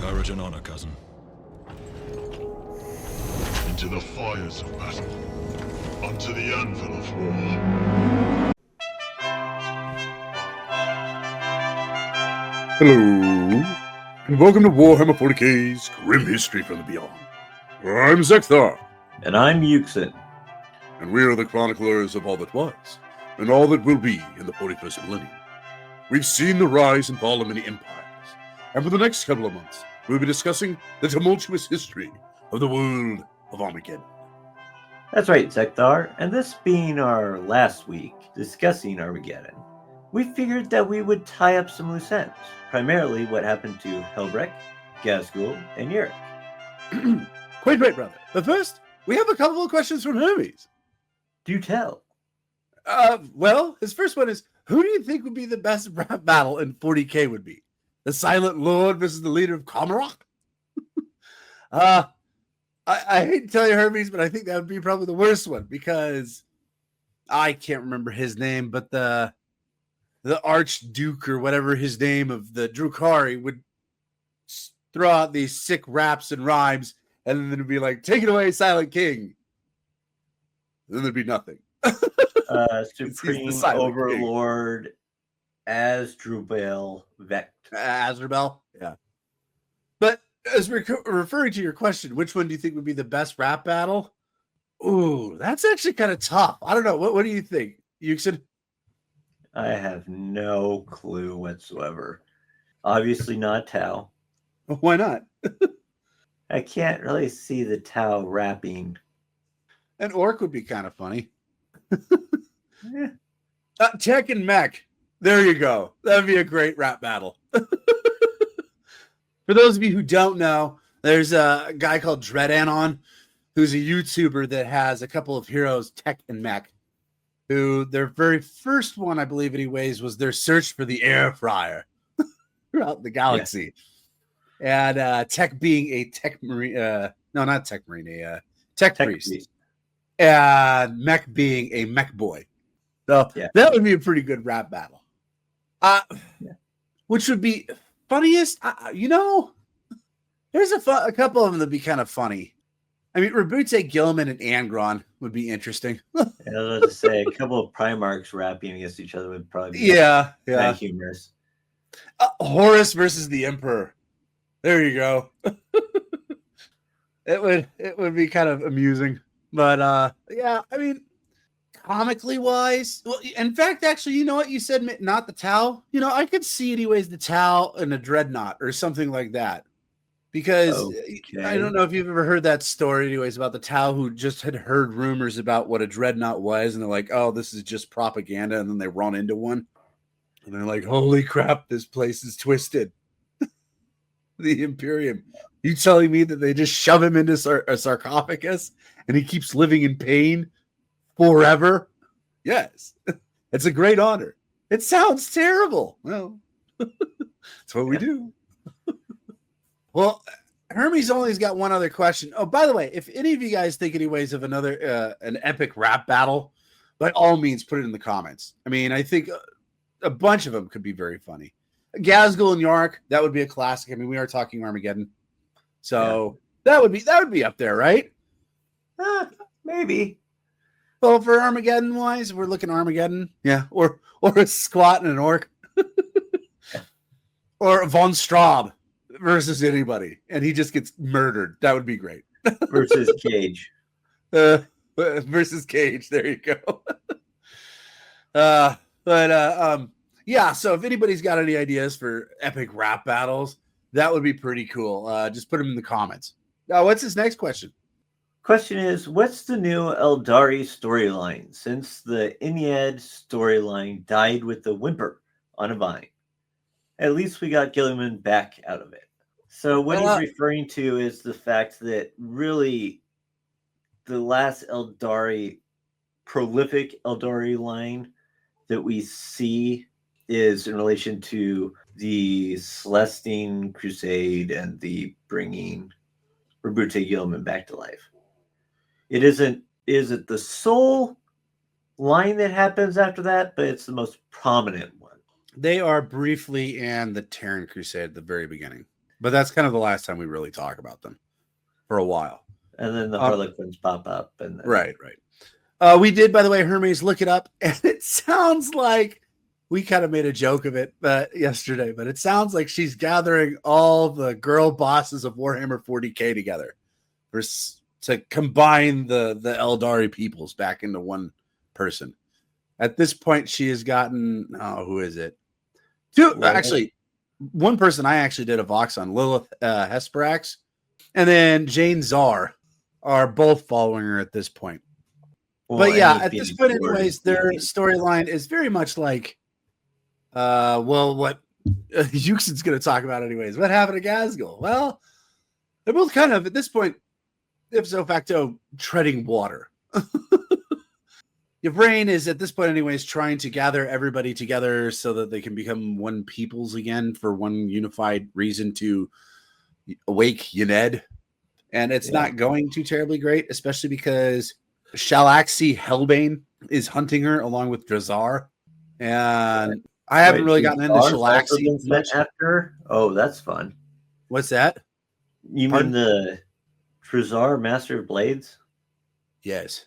Courage and honor, cousin. Into the fires of battle, onto the anvil of war. Hello, and welcome to Warhammer 40k's Grim History from the Beyond. I'm Zekthar, And I'm Yuxin. and we are the chroniclers of all that was, and all that will be in the 41st millennium. We've seen the rise and fall of many empires, and for the next couple of months, we'll be discussing the tumultuous history of the world of Armageddon. That's right, Zekthar. And this being our last week discussing Armageddon, we figured that we would tie up some loose ends, primarily what happened to Helbrecht, Gazgul, and Yurik. Quite right, brother. But first, we have a couple of questions from Hermes. Do tell. Well, his first one is, who do you think would be the best rap battle in 40k would be? The Silent Lord versus the leader of Kamarok? I hate to tell you, Hermes, but I think that would be probably the worst one because I can't remember his name, but the Archduke or whatever his name of the Drukari would throw out these sick raps and rhymes, and then it'd be like, take it away, Silent King. Then there'd be nothing. Supreme the Silent Overlord, Asdrubal Vect. Azrael, yeah. But as we're referring to your question, which one do you think would be the best rap battle? Ooh, that's actually kind of tough. I don't know. What do you think, Yuxin? I have no clue whatsoever. Obviously not Tau. Why not? I can't really see the Tau rapping. An orc would be kind of funny. Eh, Tech and Mech. There you go. That'd be a great rap battle. For those of you who don't know, there's a guy called Dreadanon, who's a YouTuber that has a couple of heroes, Tech and Mech, who their very first one, I believe anyways, was their search for the air fryer throughout the galaxy. Yeah. And Tech being a tech marine, no, not tech marine, a tech priest. And Mech being a mech boy. So that would be a pretty good rap battle. Which would be funniest, there's a couple of them that'd be kind of funny. I mean, Rabute Gilman and Angron would be interesting. I was about to say, a couple of Primarchs rapping against each other would probably be yeah. kind of humorous. Horus versus the Emperor. There you go. It would be kind of amusing. But yeah, I mean, comically wise, well, in fact, actually, you know what you said, not the Tau. I could see anyways the Tau and a Dreadnought or something like that, because I don't know if you've ever heard that story, anyways, about the Tau who just had heard rumors about what a Dreadnought was, and they're like, "Oh, this is just propaganda," and then they run into one, and they're like, "Holy crap, this place is twisted." The Imperium. You telling me that they just shove him into a sarcophagus and he keeps living in pain forever? Yes. It's a great honor. It sounds terrible. Well, that's what we do. Well, Hermes only's got one other question. Oh, by the way, if any of you guys think anyways of another an epic rap battle, by all means, put it in the comments. I mean, I think a bunch of them could be very funny. Gazgul and Yark, that would be a classic. I mean, we are talking Armageddon. So that would be up there, right? Maybe. Well, for Armageddon wise, we're looking Armageddon. Yeah. Or a squat and an orc. Or Von Straub versus anybody. And he just gets murdered. That would be great. Versus Cage. Versus Cage. There you go. Yeah, so if anybody's got any ideas for epic rap battles, that would be pretty cool. Just put them in the comments. What's his next question? Question is, what's the new Eldari storyline since the Ennead storyline died with the whimper on a vine? At least we got Gilliman back out of it. So what he's referring to is the fact that really the last prolific Eldari line that we see is in relation to the Celestine Crusade and the bringing Rabute Gilman back to life. Is it the sole line that happens after that, but it's the most prominent one. They are briefly in the Terran Crusade at the very beginning. But that's kind of the last time we really talk about them for a while. And then the Harlequins pop up. And then... Right. We did, by the way, Hermes, look it up. And it sounds like we kind of made a joke of it yesterday, but it sounds like she's gathering all the girl bosses of Warhammer 40K together to combine the Eldari peoples back into one person. At this point, she has gotten, who is it? Actually, one person I actually did a Vox on, Lilith Hesperax, and then Jane Czar are both following her at this point. But yeah, at this point, anyways, their storyline is very much like, what Yuxin's going to talk about anyways. What happened to Gazgul? Well, they're both kind of, at this point, ipso facto, treading water. Your brain is, at this point anyways, trying to gather everybody together so that they can become one peoples again for one unified reason to awake Yened. And it's not going too terribly great, especially because Shalaxi Hellbane is hunting her along with Drazar. And I haven't really gotten into Shalaxi much. After? Oh, that's fun. What's that? You mean the Drazar Master of Blades? Yes.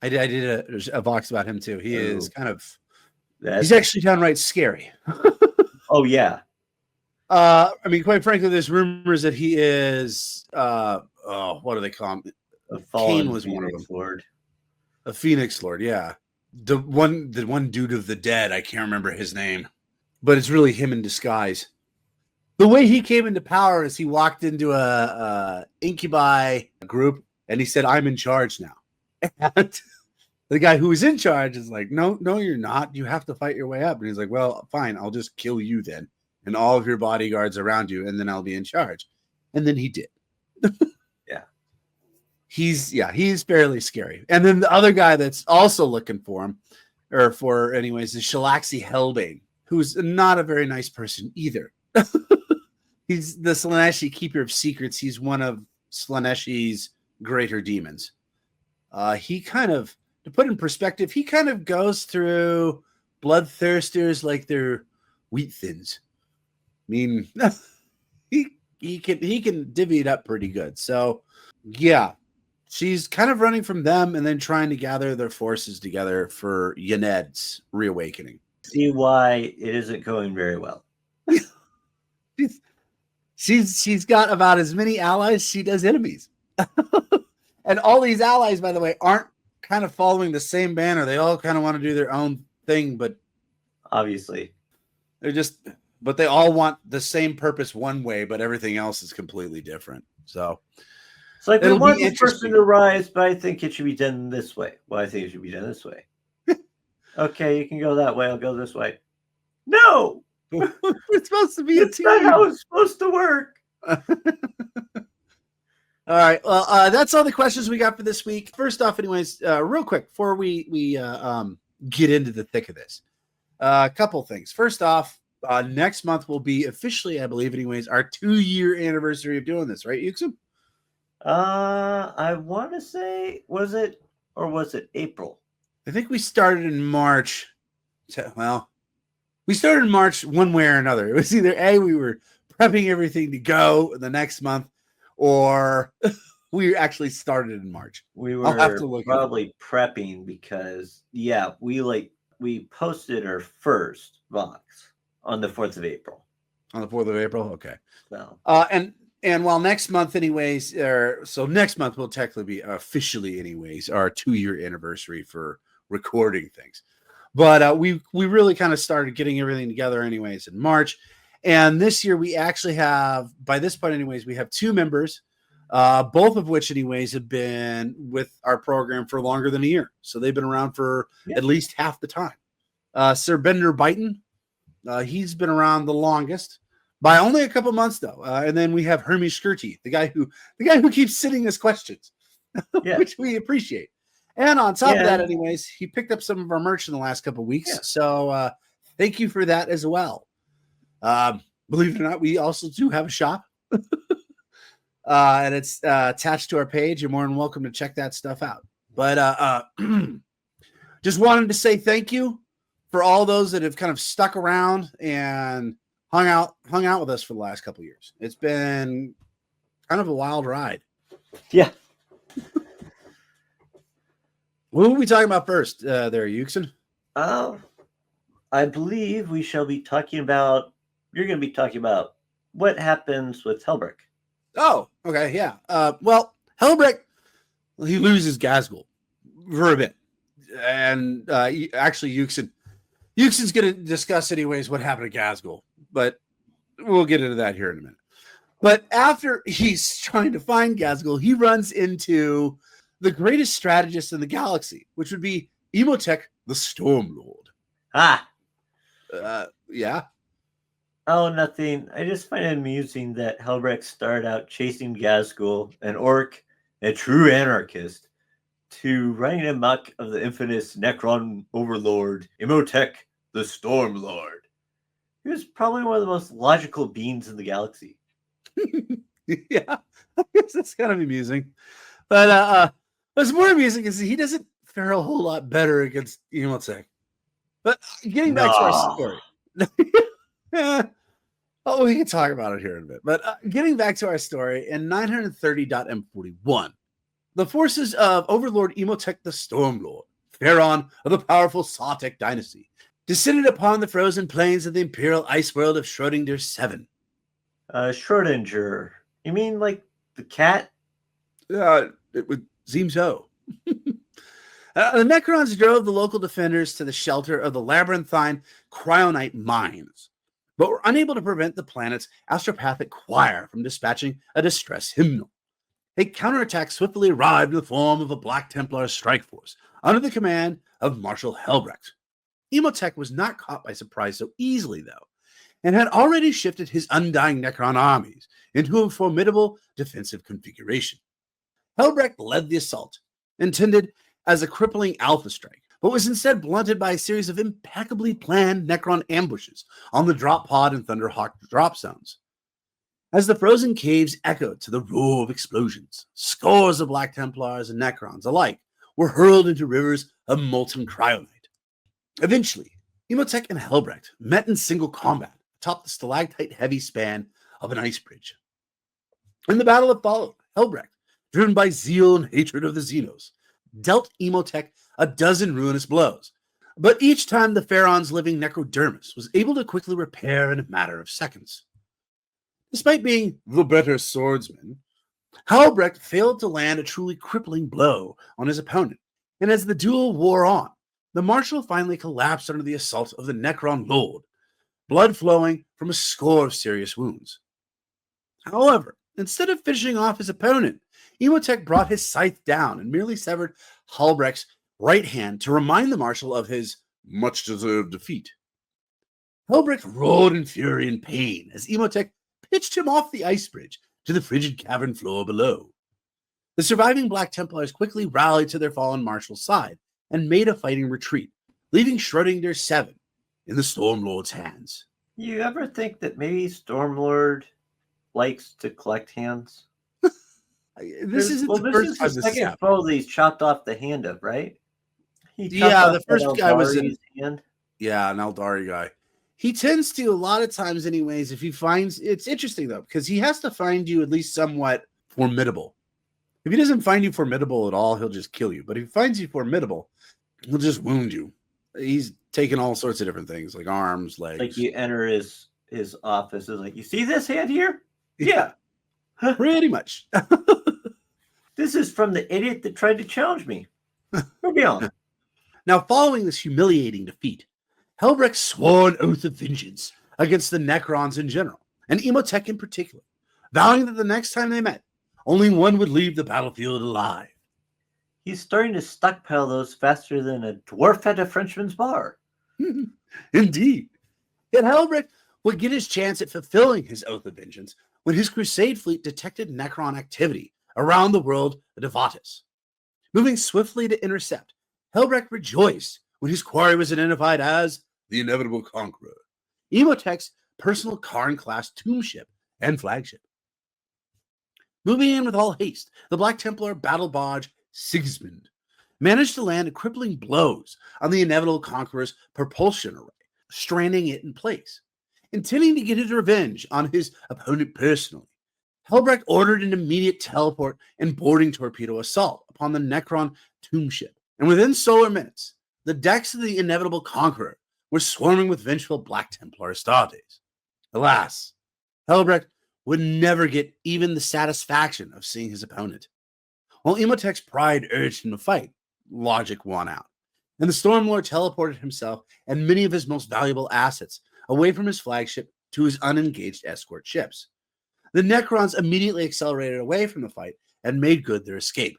I did a Vox about him too. He is kind of, he's actually downright scary. Oh yeah. I mean, quite frankly, there's rumors that he is, what do they call him? Cain was one of them. Lord. A Phoenix Lord, yeah. The one dude of the dead, I can't remember his name, but it's really him in disguise. The way he came into power is he walked into a incubi group and he said, "I'm in charge now." And the guy who was in charge is like, no, you're not. You have to fight your way up. And he's like, well, fine. I'll just kill you then and all of your bodyguards around you. And then I'll be in charge. And then he did. Yeah. He's fairly scary. And then the other guy that's also looking for him, or for anyways, is Shalaxi Hellbane, who's not a very nice person either. He's the Slaaneshi Keeper of Secrets. He's one of Slaaneshi's greater demons. He kind of, to put in perspective, he kind of goes through bloodthirsters like they're wheat thins. I mean, he can divvy it up pretty good. So, yeah, she's kind of running from them and then trying to gather their forces together for Yened's reawakening. See why it isn't going very well. She's got about as many allies as she does enemies. And all these allies, by the way, aren't kind of following the same banner. They all kind of want to do their own thing, but obviously but they all want the same purpose one way, but everything else is completely different. So it's like we want this person to rise, but I think it should be done this way. Well, I think it should be done this way. Okay, you can go that way. I'll go this way. No, it's supposed to be a team. That's not how it's supposed to work. All right. Well, that's all the questions we got for this week. First off, anyways, real quick before we get into the thick of this, a couple things. First off, next month will be officially, I believe, anyways, our 2-year anniversary of doing this, right, Yuxum? I want to say, was it April? I think we started in March. We started in March one way or another. It was either we were prepping everything to go the next month, or we actually started in March. We were probably prepping because, we posted our first Vox on the 4th of April. On the 4th of April? Okay. So. And while next month anyways, so next month will technically be officially anyways our 2-year anniversary for recording things. But we really kind of started getting everything together anyways in March. And this year we actually have, by this point anyways, we have 2 members, both of which anyways have been with our program for longer than a year. So they've been around for at least half the time. Sir Bender Byton, he's been around the longest by only a couple months though. And then we have Hermes Skirty, the guy who keeps sending us questions, which we appreciate. And on top of that anyways, he picked up some of our merch in the last couple of weeks. Yeah. So thank you for that as well. Believe it or not, we also do have a shop and it's attached to our page. You're more than welcome to check that stuff out. But just wanted to say thank you for all those that have kind of stuck around and hung out with us for the last couple of years. It's been kind of a wild ride. Yeah. What are we talking about first there, Euxin? I believe we shall be talking about, you're going to be talking about what happens with Helbrick. Oh, okay, yeah. Well, Helbrick, he loses Gazgul for a bit. And actually, Euxin's going to discuss anyways what happened to Gazgul, but we'll get into that here in a minute. But after he's trying to find Gazgul, he runs into the greatest strategist in the galaxy, which would be Emotech, the Stormlord. Yeah. Oh, nothing. I just find it amusing that Helbrick started out chasing Gazgul, an orc, a true anarchist, to running amok of the infamous Necron overlord, Emotech, the Stormlord. He was probably one of the most logical beings in the galaxy. Yeah, I guess that's kind of amusing. But what's more amusing is he doesn't fare a whole lot better against Emotech. But getting back to our story. Oh, we can talk about it here in a bit. But getting back to our story, in 930.m41, the forces of Overlord Emotech the Stormlord, Pharaon of the powerful Sartek dynasty, descended upon the frozen plains of the imperial ice world of Schrödinger 7. Schrödinger. You mean like the cat? It would seem so. The Necrons drove the local defenders to the shelter of the labyrinthine cryonite mines, but were unable to prevent the planet's astropathic choir from dispatching a distress hymnal. A counterattack swiftly arrived in the form of a Black Templar strike force under the command of Marshal Helbrecht. Emotech was not caught by surprise so easily, though, and had already shifted his undying Necron armies into a formidable defensive configuration. Helbrecht led the assault, intended as a crippling alpha strike, but was instead blunted by a series of impeccably planned Necron ambushes on the drop pod and Thunderhawk drop zones. As the frozen caves echoed to the roar of explosions, scores of Black Templars and Necrons alike were hurled into rivers of molten cryonite. Eventually, Emotech and Helbrecht met in single combat atop the stalactite-heavy span of an ice bridge. In the battle that followed, Helbrecht, driven by zeal and hatred of the Xenos, dealt Emotech a dozen ruinous blows, but each time the Pharaon's living necrodermis was able to quickly repair in a matter of seconds. Despite being the better swordsman, Helbrecht failed to land a truly crippling blow on his opponent, and as the duel wore on, the Marshal finally collapsed under the assault of the Necron Lord, blood flowing from a score of serious wounds. However, instead of finishing off his opponent, Emotech brought his scythe down and merely severed Helbrecht's right hand to remind the Marshal of his much-deserved defeat. Helbrecht roared in fury and pain as Emotech pitched him off the ice bridge to the frigid cavern floor below. The surviving Black Templars quickly rallied to their fallen Marshal's side and made a fighting retreat, leaving Schrödinger 7 in the Stormlord's hands. You ever think that maybe Stormlord likes to collect hands? This isn't the first time the second foe that he's chopped off the hand of, right? The first guy was in hand. Yeah, an Eldari guy. He tends to, a lot of times anyways, if he finds, it's interesting though, because he has to find you at least somewhat formidable. If he doesn't find you formidable at all, he'll just kill you. But if he finds you formidable, he'll just wound you. He's taking all sorts of different things, like arms, legs. Like you enter his office, is like, you see this hand here? Yeah. Pretty much. This is from the idiot that tried to challenge me. Move me on. Now, following this humiliating defeat, Helbrecht swore an oath of vengeance against the Necrons in general, and Emotech in particular, vowing that the next time they met, only one would leave the battlefield alive. He's starting to stockpile those faster than a dwarf at a Frenchman's bar. Indeed. Yet Helbrecht would get his chance at fulfilling his oath of vengeance when his Crusade fleet detected Necron activity around the world of Devatus. Moving swiftly to intercept, Helbrecht rejoiced when his quarry was identified as the Inevitable Conqueror, Emotech's personal Karn-class tomb ship and flagship. Moving in with all haste, the Black Templar battle barge Sigismund managed to land crippling blows on the Inevitable Conqueror's propulsion array, stranding it in place. Intending to get his revenge on his opponent personally, Helbrecht ordered an immediate teleport and boarding torpedo assault upon the Necron tomb ship. And within solar minutes, the decks of the inevitable conqueror were swarming with vengeful Black Templar Astartes. Alas, Helbrecht would never get even the satisfaction of seeing his opponent. While Imhotep's pride urged him to fight, logic won out, and the Stormlord teleported himself and many of his most valuable assets away from his flagship to his unengaged escort ships. The Necrons immediately accelerated away from the fight and made good their escape.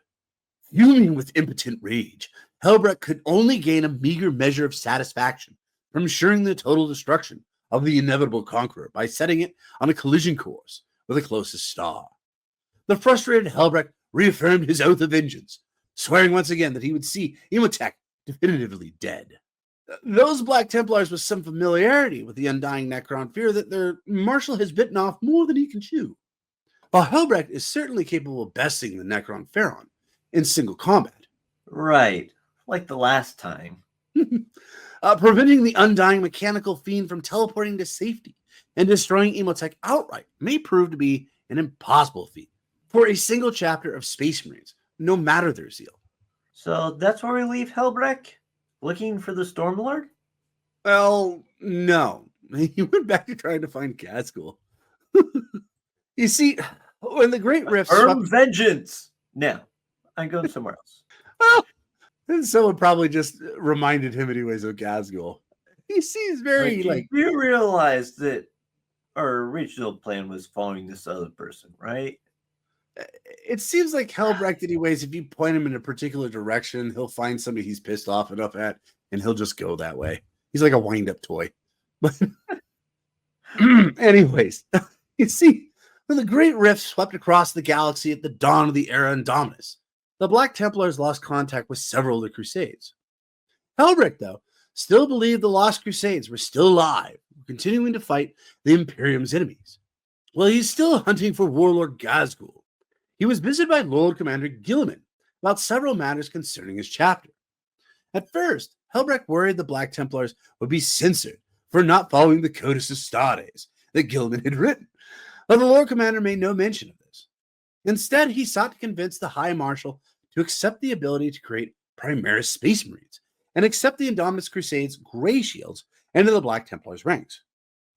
Fuming with impotent rage, Helbrecht could only gain a meager measure of satisfaction from ensuring the total destruction of the inevitable conqueror by setting it on a collision course with the closest star. The frustrated Helbrecht reaffirmed his oath of vengeance, swearing once again that he would see Imhotep definitively dead. Those Black Templars with some familiarity with the undying Necron fear that their marshal has bitten off more than he can chew. While Helbrecht is certainly capable of besting the Necron Pharaon in single combat. Right, like the last time. Preventing the undying mechanical fiend from teleporting to safety and destroying Imhotep outright may prove to be an impossible feat for a single chapter of Space Marines, no matter their zeal. So that's where we leave Helbrecht? Looking for the Stormlord? Well, no. He went back to trying to find Gaskell. You see, when the Great Rift Earn vengeance! No, I'm going somewhere else. Well, and someone probably just reminded him anyways of Gaskell. He seems very You realize that our original plan was following this other person, right? It seems like Helbrecht anyways, if you point him in a particular direction, he'll find somebody he's pissed off enough at, and he'll just go that way. He's like a wind-up toy. But anyways, you see, when the Great Rift swept across the galaxy at the dawn of the era Indominus, the Black Templars lost contact with several of the Crusades. Helbrecht, though, still believed the Lost Crusades were still alive, continuing to fight the Imperium's enemies. Well, he's still hunting for Warlord Gazgul. He was visited by Lord Commander Gilliman about several matters concerning his chapter. At first, Helbrecht worried the Black Templars would be censored for not following the Codex Astartes that Gilliman had written, but the Lord Commander made no mention of this. Instead, he sought to convince the High Marshal to accept the ability to create Primaris Space Marines and accept the Indominus Crusades Grey Shields into the Black Templars' ranks.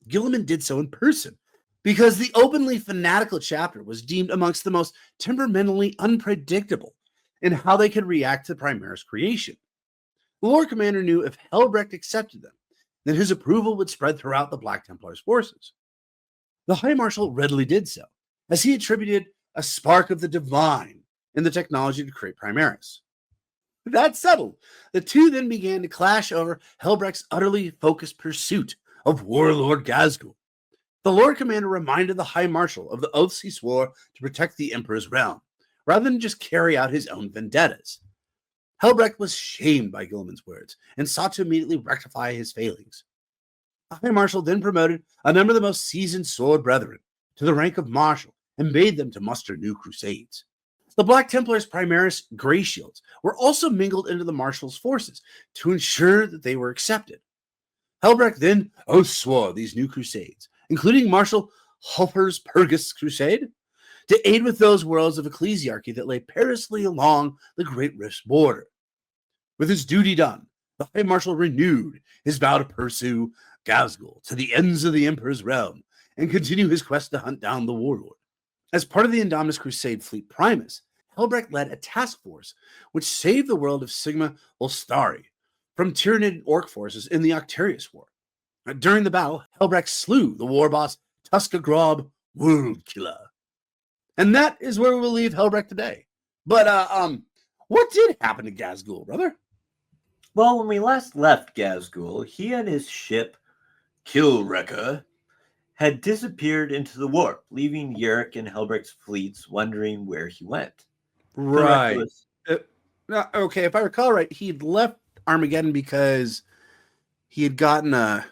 Gilliman did so in person, because the openly fanatical chapter was deemed amongst the most temperamentally unpredictable in how they could react to Primaris creation. The Lord Commander knew if Helbrecht accepted them, then his approval would spread throughout the Black Templars' forces. The High Marshal readily did so, as he attributed a spark of the divine in the technology to create Primaris. That settled, the two then began to clash over Helbrecht's utterly focused pursuit of Warlord Gazgul. The Lord Commander reminded the High Marshal of the oaths he swore to protect the Emperor's realm, rather than just carry out his own vendettas. Helbrecht was shamed by Gilliman's words and sought to immediately rectify his failings. The High Marshal then promoted a number of the most seasoned sword brethren to the rank of Marshal and bade them to muster new crusades. The Black Templars' Primaris Grey Shields were also mingled into the Marshal's forces to ensure that they were accepted. Helbrecht then oath swore these new crusades, including Marshal Hulper's Purgus Crusade, to aid with those worlds of ecclesiarchy that lay perilously along the Great Rift's border. With his duty done, the High Marshal renewed his vow to pursue Gazgul to the ends of the Emperor's realm and continue his quest to hunt down the warlord. As part of the Indominus Crusade Fleet Primus, Helbrecht led a task force which saved the world of Sigma Volstari from Tyranid orc forces in the Octarius War. During the battle, Helbrecht slew the war boss Tuska Grob World Killer. And that is where we will leave Helbrecht today. But what did happen to Gazgul, brother? Well, when we last left Gazgul, he and his ship, Killwrecker, had disappeared into the warp, leaving Yurick and Helbrecht's fleets wondering where he went. Right. Okay, if I recall right, he'd left Armageddon because he had gotten a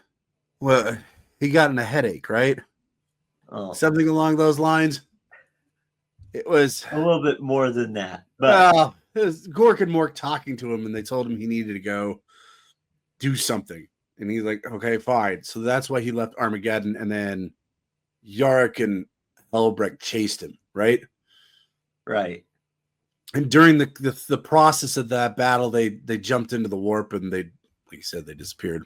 headache, right? Oh, Something along those lines. It was a little bit more than that. But it was Gork and Mork talking to him, and they told him he needed to go do something. And he's like, okay, fine. So that's why he left Armageddon, and then Yarick and Helbrecht chased him, right? Right. And during the process of that battle, they jumped into the warp, and they, like you said, they disappeared.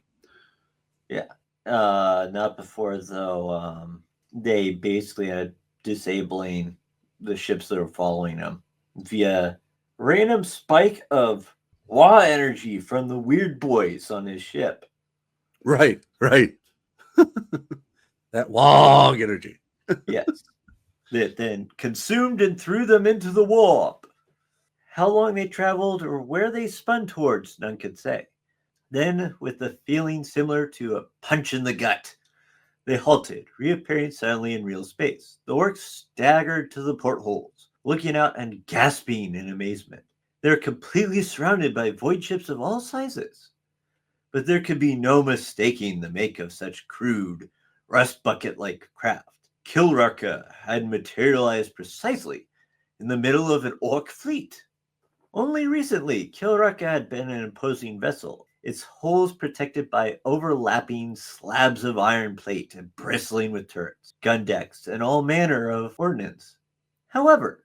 Yeah. Not before though. They basically had disabling the ships that were following them via random spike of Wa energy from the weird boys on his ship. Right. That long energy. Yes. That then consumed and threw them into the warp. How long they traveled or where they spun towards, none could say. Then, with a feeling similar to a punch in the gut, they halted, reappearing suddenly in real space. The orcs staggered to the portholes, looking out and gasping in amazement. They were completely surrounded by void ships of all sizes. But there could be no mistaking the make of such crude, rust bucket-like craft. Kilruka had materialized precisely in the middle of an orc fleet. Only recently, Kilruka had been an imposing vessel, its hulls protected by overlapping slabs of iron plate and bristling with turrets, gun decks, and all manner of ordnance. However,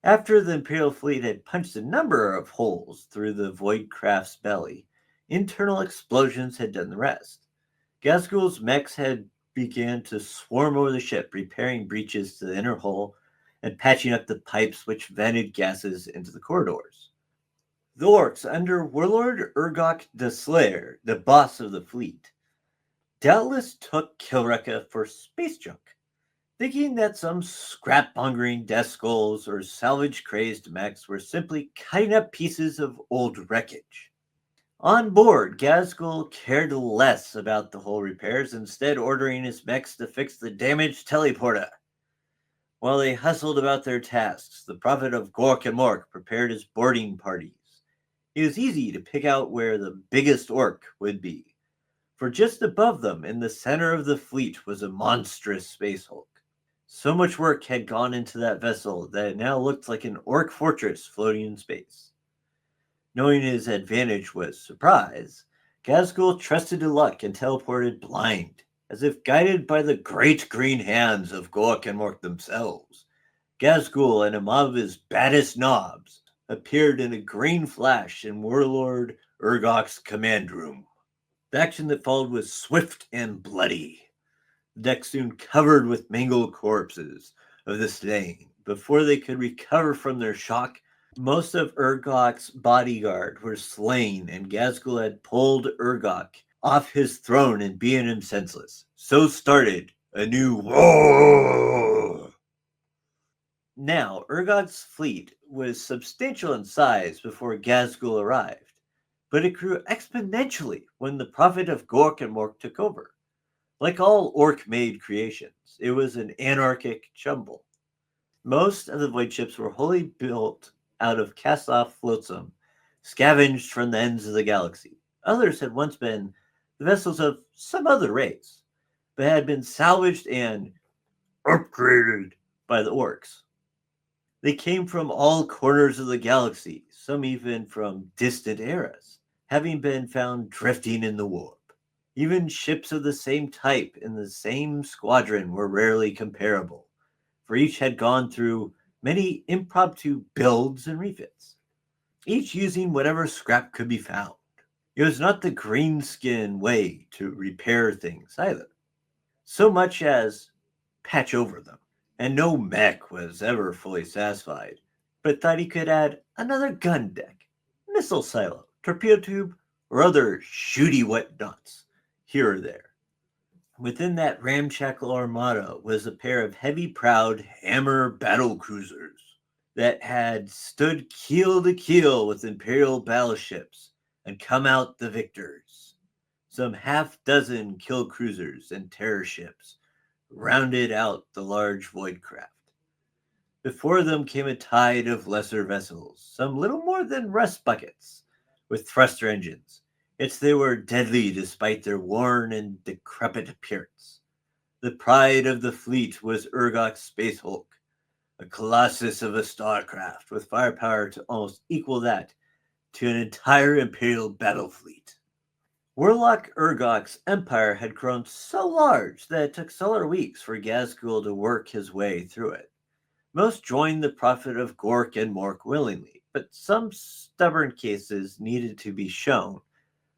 after the Imperial fleet had punched a number of holes through the void craft's belly, internal explosions had done the rest. Ghazghul's mechs had began to swarm over the ship, repairing breaches to the inner hull and patching up the pipes which vented gases into the corridors. The orcs, under Warlord Urgok the Slayer, the boss of the fleet, doubtless took Kilruka for space junk, thinking that some scrap-mongering death skulls or salvage-crazed mechs were simply cutting up pieces of old wreckage. On board, Ghazghul cared less about the hull repairs, instead ordering his mechs to fix the damaged teleporter. While they hustled about their tasks, the prophet of Gork and Mork prepared his boarding parties. It was easy to pick out where the biggest orc would be, for just above them, in the center of the fleet, was a monstrous space hulk. So much work had gone into that vessel that it now looked like an orc fortress floating in space. Knowing his advantage was surprise, Ghazghul trusted to luck and teleported blind, as if guided by the great green hands of Gork and Mork themselves. Ghazghul and a mob of his baddest knobs appeared in a green flash in Warlord Urgok's command room. The action that followed was swift and bloody. The deck soon covered with mangled corpses of the slain. Before they could recover from their shock, most of Urgok's bodyguard were slain, and Ghazghul had pulled Urgok off his throne and beaten him senseless. So started a new war. Now, Urgok's fleet was substantial in size before Ghazghul arrived, but it grew exponentially when the prophet of Gork and Mork took over. Like all orc-made creations, it was an anarchic jumble. Most of the void ships were wholly built out of cast-off flotsam, scavenged from the ends of the galaxy. Others had once been the vessels of some other race, but had been salvaged and upgraded by the orcs. They came from all corners of the galaxy, some even from distant eras, having been found drifting in the warp. Even ships of the same type in the same squadron were rarely comparable, for each had gone through many impromptu builds and refits, each using whatever scrap could be found. It was not the greenskin way to repair things either, so much as patch over them. And no mech was ever fully satisfied, but thought he could add another gun deck, missile silo, torpedo tube, or other shooty whatnots here or there. Within that ramshackle armada was a pair of heavy-prowed Hammer battle cruisers that had stood keel to keel with Imperial battleships and come out the victors. Some half-dozen kill cruisers and terror ships rounded out the large void craft. Before them came a tide of lesser vessels, some little more than rust buckets, with thruster engines. Yet they were deadly despite their worn and decrepit appearance. The pride of the fleet was Urgok's Space Hulk, a colossus of a starcraft with firepower to almost equal that to an entire Imperial battle fleet. Warlock Urgok's empire had grown so large that it took several weeks for Gazgul to work his way through it. Most joined the prophet of Gork and Mork willingly, but some stubborn cases needed to be shown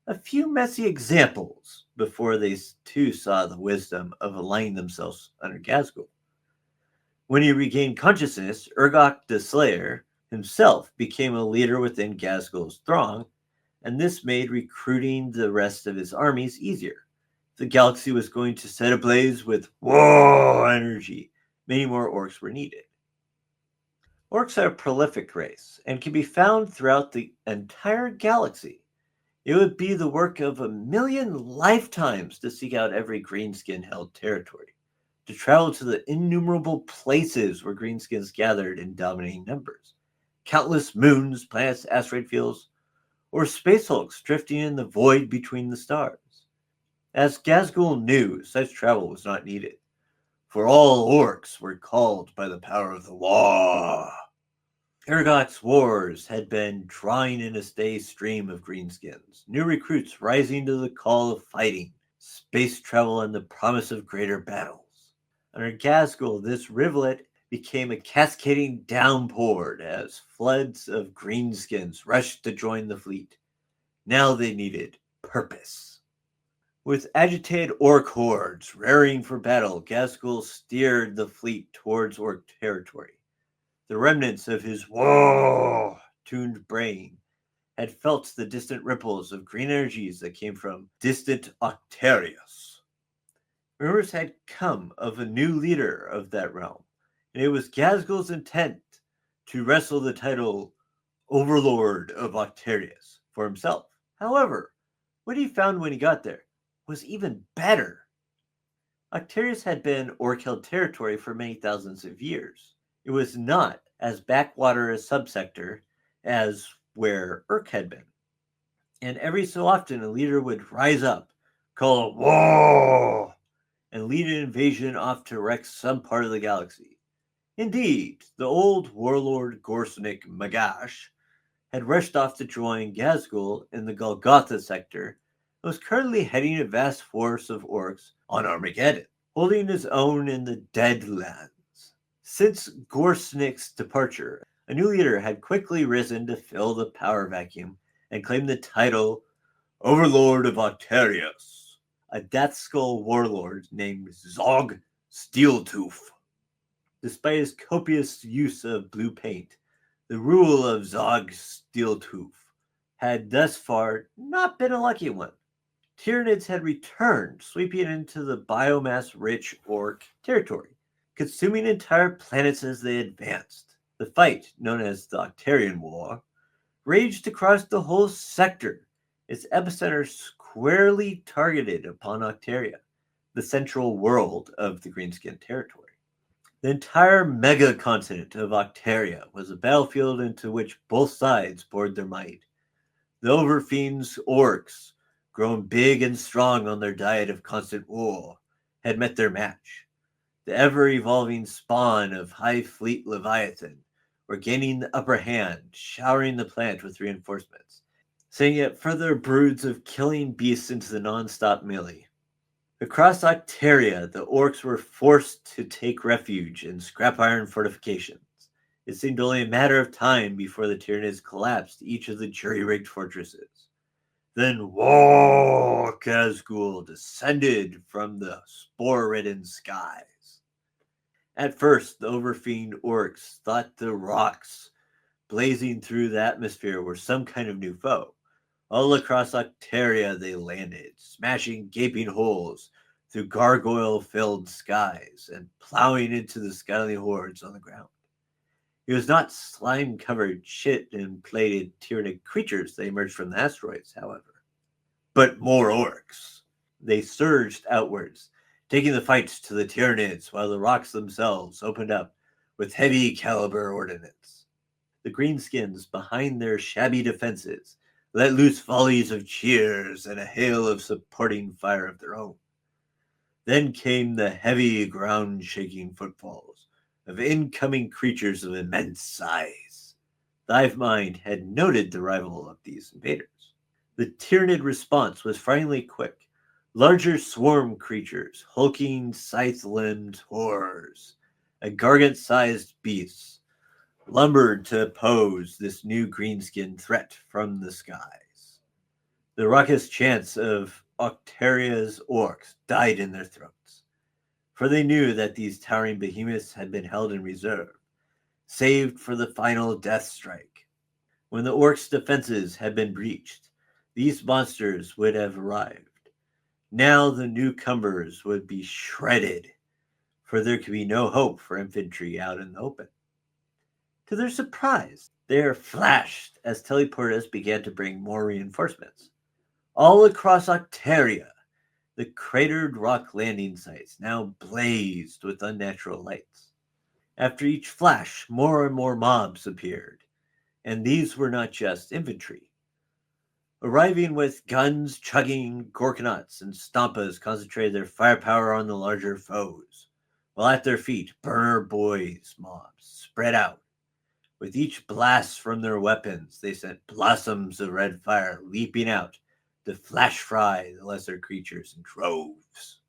a few messy examples before they too saw the wisdom of aligning themselves under Gazgul. When he regained consciousness, Urgok the Slayer himself became a leader within Gazgul's throng, and this made recruiting the rest of his armies easier. The galaxy was going to set ablaze with war energy. Many more orcs were needed. Orcs are a prolific race and can be found throughout the entire galaxy. It would be the work of 1,000,000 lifetimes to seek out every greenskin-held territory, to travel to the innumerable places where greenskins gathered in dominating numbers, countless moons, planets, asteroid fields, or space hulks drifting in the void between the stars. As Gazgul knew, such travel was not needed, for all orcs were called by the power of the war. Urgok's wars had been drawing in a steady stream of greenskins, new recruits rising to the call of fighting, space travel, and the promise of greater battles. Under Gazgul, this rivulet became a cascading downpour as floods of greenskins rushed to join the fleet. Now they needed purpose. With agitated orc hordes raring for battle, Gazgul steered the fleet towards orc territory. The remnants of his war-tuned brain had felt the distant ripples of green energies that came from distant Octarius. Rumors had come of a new leader of that realm, and it was Gazgul's intent to wrestle the title Overlord of Octarius for himself. However, what he found when he got there was even better. Octarius had been orc-held territory for many thousands of years. It was not as backwater a subsector as where Urk had been. And every so often a leader would rise up, call a war, and lead an invasion off to wreck some part of the galaxy. Indeed, the old warlord Gorsnik Magash had rushed off to join Gazgul in the Golgotha sector and was currently heading a vast force of orcs on Armageddon, holding his own in the Deadlands. Since Gorsnik's departure, a new leader had quickly risen to fill the power vacuum and claim the title Overlord of Octarius, a Death Skull warlord named Zog Steeltooth. Despite his copious use of blue paint, the rule of Zog Steeltooth had thus far not been a lucky one. Tyranids had returned, sweeping into the biomass-rich orc territory, consuming entire planets as they advanced. The fight, known as the Octarian War, raged across the whole sector, its epicenter squarely targeted upon Octaria, the central world of the Greenskin territory. The entire mega-continent of Octaria was a battlefield into which both sides poured their might. The Overfiend's orcs, grown big and strong on their diet of constant war, had met their match. The ever-evolving spawn of High Fleet Leviathan were gaining the upper hand, showering the planet with reinforcements, sending yet further broods of killing beasts into the non-stop melee. Across Octaria, the orcs were forced to take refuge in scrap iron fortifications. It seemed only a matter of time before the Tyranids collapsed each of the jury-rigged fortresses. Then War Gazgul descended from the spore-ridden skies. At first, the Overfiend orcs thought the rocks blazing through the atmosphere were some kind of new foe. All across Octaria they landed, smashing gaping holes through gargoyle-filled skies and plowing into the scaly hordes on the ground. It was not slime-covered shit and plated Tyranid creatures that emerged from the asteroids, however, but more orcs. They surged outwards, taking the fights to the Tyranids while the rocks themselves opened up with heavy caliber ordnance. The greenskins, behind their shabby defenses, let loose volleys of cheers and a hail of supporting fire of their own. Then came the heavy, ground-shaking footfalls of incoming creatures of immense size. The hive mind had noted the arrival of these invaders. The Tyranid response was frighteningly quick. Larger swarm creatures, hulking, scythe-limbed horrors, and gargant-sized beasts, lumbered to oppose this new greenskin threat from the skies. The raucous chants of Octeria's orcs died in their throats, for they knew that these towering behemoths had been held in reserve, saved for the final death strike. When the orcs' defenses had been breached, these monsters would have arrived. Now the newcomers would be shredded, for there could be no hope for infantry out in the open. To their surprise, there flashed as teleporters began to bring more reinforcements. All across Octeria, the cratered rock landing sites now blazed with unnatural lights. After each flash, more and more mobs appeared, and these were not just infantry. Arriving with guns, chugging, Gorkanauts and Stampas concentrated their firepower on the larger foes, while at their feet, burner boys mobs spread out. With each blast from their weapons, they sent blossoms of red fire leaping out to flash fry the lesser creatures in droves.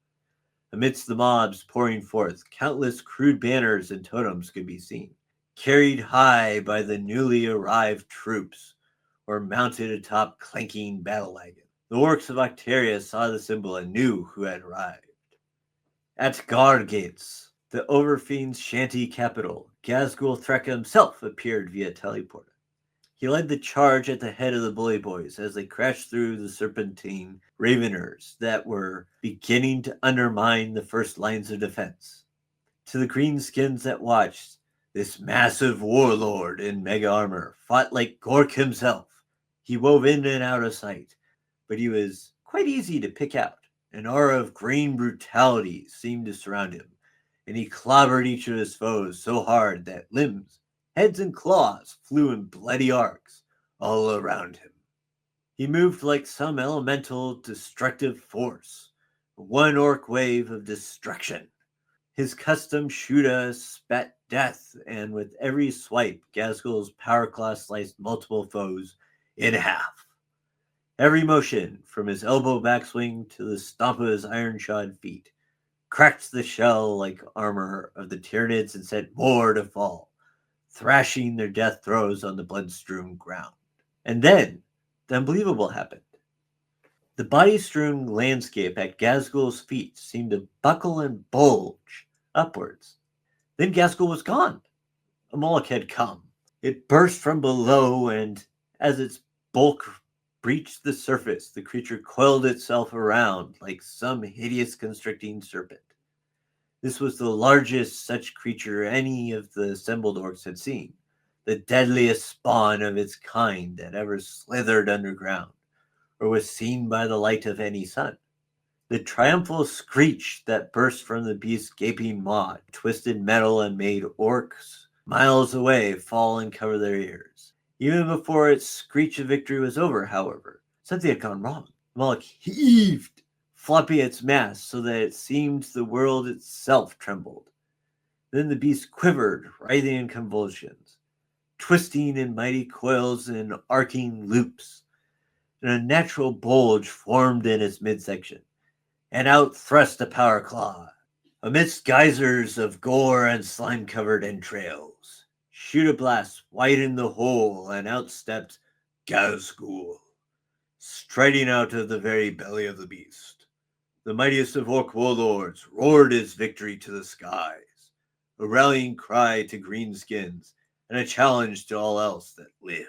Amidst the mobs pouring forth, countless crude banners and totems could be seen, carried high by the newly arrived troops, or mounted atop clanking battle wagons. The orcs of Octeria saw the symbol and knew who had arrived. At guard gates, the Overfiend's shanty capital, Gazgul Threk himself appeared via teleporter. He led the charge at the head of the bully boys as they crashed through the serpentine raveners that were beginning to undermine the first lines of defense. To the greenskins that watched, this massive warlord in mega armor fought like Gork himself. He wove in and out of sight, but he was quite easy to pick out. An aura of green brutality seemed to surround him, and he clobbered each of his foes so hard that limbs, heads, and claws flew in bloody arcs all around him. He moved like some elemental destructive force, one orc wave of destruction. His custom Shuda spat death, and with every swipe, Gazgul's power claw sliced multiple foes in half. Every motion, from his elbow backswing to the stomp of his iron-shod feet, cracked the shell like armor of the Tyranids and sent more to fall, thrashing their death throes on the blood-strewn ground. And then, the unbelievable happened. The body-strewn landscape at Gazgul's feet seemed to buckle and bulge upwards. Then Gazgul was gone. A Moloch had come. It burst from below, and as its bulk breached the surface, the creature coiled itself around like some hideous constricting serpent. This was the largest such creature any of the assembled orcs had seen, the deadliest spawn of its kind that ever slithered underground, or was seen by the light of any sun. The triumphal screech that burst from the beast's gaping maw twisted metal and made orcs miles away fall and cover their ears. Even before its screech of victory was over, however, something had gone wrong. Moloch heaved, flopping its mass so that it seemed the world itself trembled. Then the beast quivered, writhing in convulsions, twisting in mighty coils and arcing loops. An unnatural bulge formed in its midsection, and out thrust a power claw. Amidst geysers of gore and slime-covered entrails, Shuda blasts widened the hole, and out stepped Gazgul, striding out of the very belly of the beast. The mightiest of orc warlords roared his victory to the skies, a rallying cry to greenskins, and a challenge to all else that lived.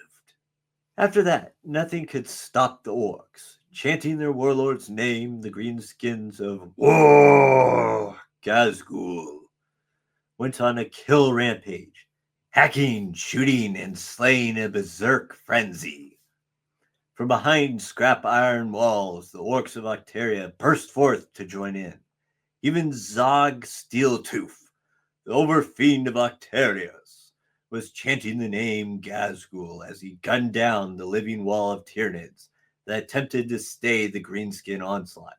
After that, nothing could stop the orcs. Chanting their warlord's name, the greenskins of War Gazgul went on a kill rampage, hacking, shooting, and slaying in a berserk frenzy. From behind scrap iron walls, the orcs of Octeria burst forth to join in. Even Zog Steeltooth, the overfiend of Octerius, was chanting the name Gazgul as he gunned down the living wall of Tyranids that attempted to stay the greenskin onslaught.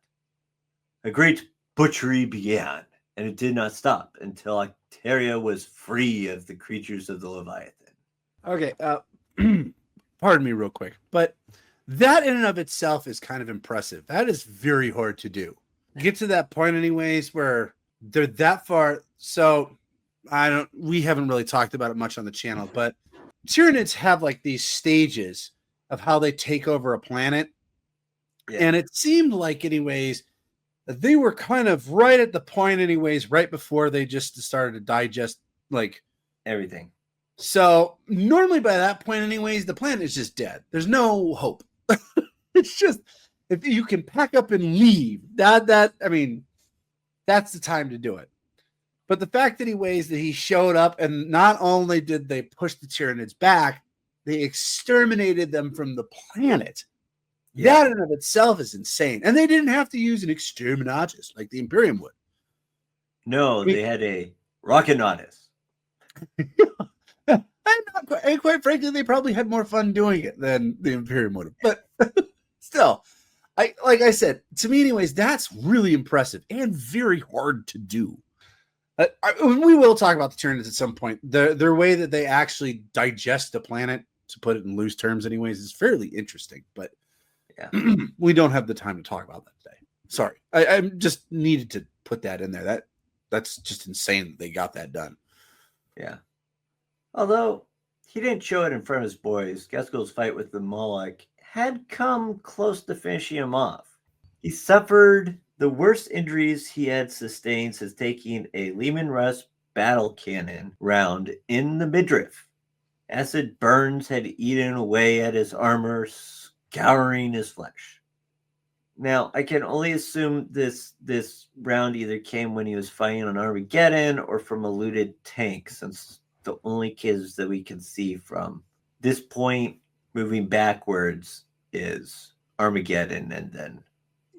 A great butchery began, and it did not stop until Octeria was free of the creatures of the Leviathan. Okay, pardon me real quick, but That in and of itself is kind of impressive. That is very hard to do. Get to that point anyways where they're that far. So we haven't really talked about it much on the channel, but Tyranids have like these stages of how they take over a planet. Yeah. And it seemed like anyways, they were kind of right at the point anyways, right before they just started to digest like everything. So normally by that point anyways, the planet is just dead. There's no hope. It's just, if you can pack up and leave, that's the time to do it. But the fact that he showed up, and not only did they push the Tyranids back, they exterminated them from the planet. Yeah. That in and of itself is insane. And they didn't have to use an exterminatus like the Imperium would. No, they had a Rockonatus. And quite frankly, they probably had more fun doing it than the Imperium would have. But still, like I said, to me anyways, that's really impressive and very hard to do. We will talk about the Tyranids at some point. Their way that they actually digest a planet, to put it in loose terms anyways, is fairly interesting. But yeah, we don't have the time to talk about that today. Sorry. I just needed to put that in there. That's just insane that they got that done. Yeah. Although he didn't show it in front of his boys, Gaskell's fight with the Moloch had come close to finishing him off. He suffered the worst injuries he had sustained since taking a Lehman Russ battle cannon round in the midriff. Acid burns had eaten away at his armor, scouring his flesh. Now, I can only assume this round either came when he was fighting on Armageddon or from a looted tank, since the only cases that we can see from this point moving backwards is Armageddon, and then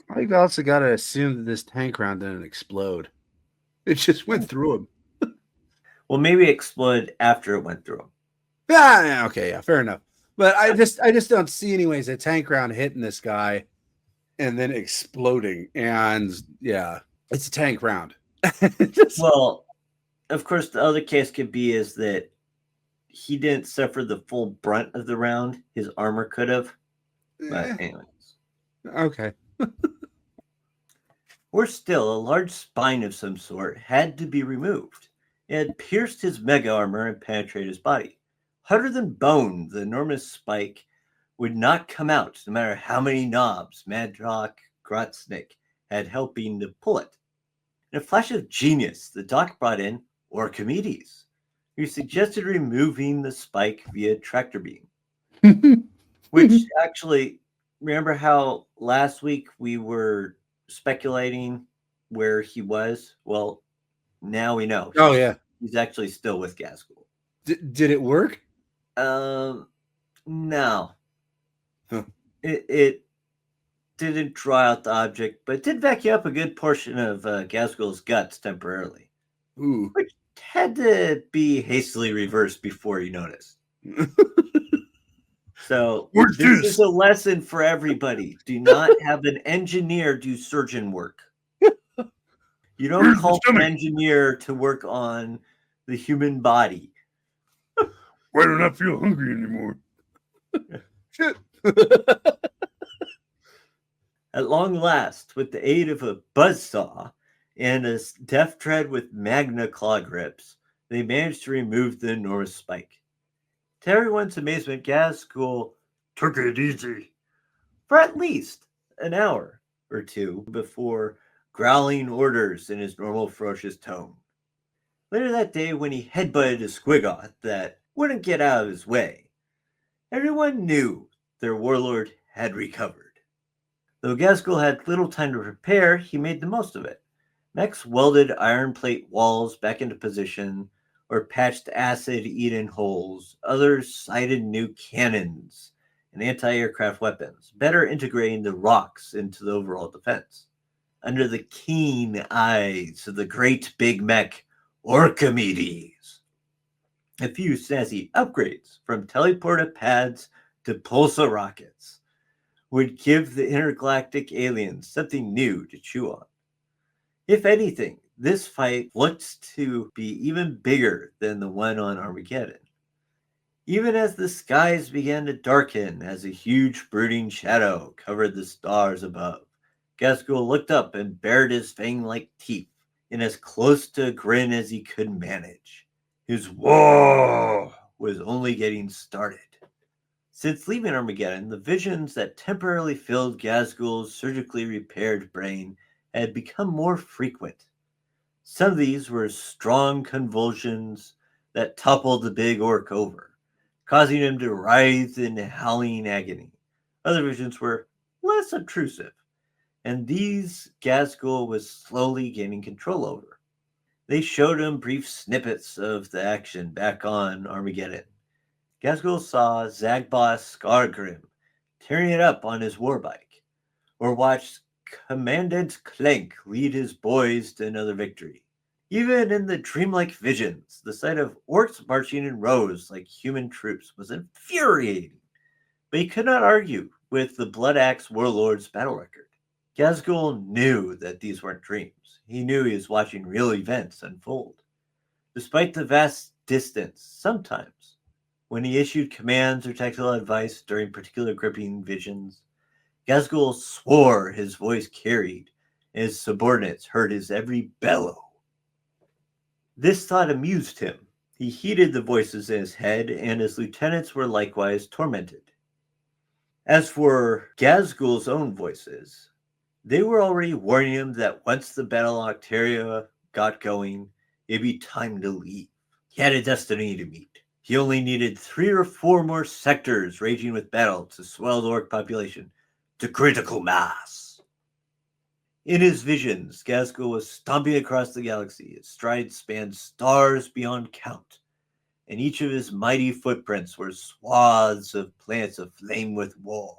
I think I also got to assume that this tank round didn't explode. It just went through him. Well, maybe it exploded after it went through him. Yeah, okay, yeah, fair enough. But I just don't see anyways a tank round hitting this guy and then exploding. And yeah, it's a tank round. Well, of course, the other case could be is that he didn't suffer the full brunt of the round. His armor could have. But anyways. Okay. Or still, a large spine of some sort had to be removed. It had pierced his mega armor and penetrated his body. Harder than bone, the enormous spike would not come out, no matter how many knobs Madrock Grotsnick had helping to pull it. In a flash of genius, the doc brought in Archimedes, who suggested removing the spike via tractor beam. Which actually, remember how last week we were speculating where he was? Well, now we know. Oh, yeah. He's actually still with Gaskell. Did it work? No. Huh. It didn't draw out the object, but it did vacuum up a good portion of Gaskell's guts temporarily. Ooh. Which had to be hastily reversed before you noticed. So this is a lesson for everybody. Do not have an engineer do surgeon work. You don't call an engineer to work on the human body. Why don't I feel hungry anymore? Shit. At long last, with the aid of a buzzsaw and a deft tread with magna claw grips, they managed to remove the enormous spike. To everyone's amazement, Gaskell took it easy for at least an hour or two before growling orders in his normal ferocious tone. Later that day, when he headbutted a squigoth that wouldn't get out of his way, everyone knew their warlord had recovered. Though Gaskell had little time to prepare, he made the most of it. Mex welded iron plate walls back into position, or patched acid-eaten holes. Others sighted new cannons and anti-aircraft weapons, better integrating the rocks into the overall defense. Under the keen eyes of the great big mech Archimedes. A few snazzy upgrades, from teleporter pads to pulsar rockets, would give the intergalactic aliens something new to chew on. If anything, this fight looked to be even bigger than the one on Armageddon. Even as the skies began to darken, as a huge brooding shadow covered the stars above, Gaskell looked up and bared his fang-like teeth in as close to a grin as he could manage. His war was only getting started. Since leaving Armageddon, the visions that temporarily filled Gaskell's surgically repaired brain had become more frequent. Some of these were strong convulsions that toppled the big orc over, causing him to writhe in howling agony. Other visions were less obtrusive, and these Gaskell was slowly gaining control over. They showed him brief snippets of the action back on Armageddon. Gaskell saw Zagboss Skargrim tearing it up on his warbike, or watched Commandant Clank lead his boys to another victory. Even in the dreamlike visions, the sight of orcs marching in rows like human troops was infuriating, but he could not argue with the Blood Axe Warlord's battle record. Gaskell knew that these weren't dreams. He knew he was watching real events unfold. Despite the vast distance, sometimes, when he issued commands or tactical advice during particular gripping visions, Gaskell swore his voice carried, and his subordinates heard his every bellow. This thought amused him. He heeded the voices in his head, and his lieutenants were likewise tormented. As for Gaskell's own voices, they were already warning him that once the Battle of Octaria got going, it'd be time to leave. He had a destiny to meet. He only needed 3 or 4 more sectors raging with battle to swell the orc population to critical mass. In his visions, Gaskell was stomping across the galaxy. His strides spanned stars beyond count, and each of his mighty footprints were swaths of planets aflame with war.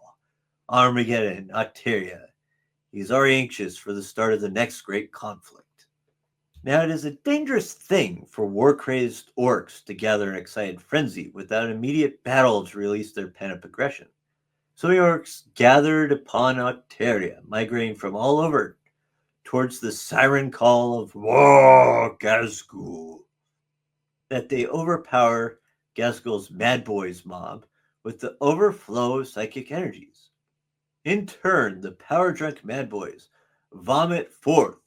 Armageddon, Octaria. He's already anxious for the start of the next great conflict. Now, it is a dangerous thing for war-crazed orcs to gather in excited frenzy without immediate battle to release their pent-up aggression. So the orcs gathered upon Octaria, migrating from all over towards the siren call of War Gaskell, that they overpower Gaskell's Mad Boys mob with the overflow of psychic energies. In turn, the power-drunk Mad Boys vomit forth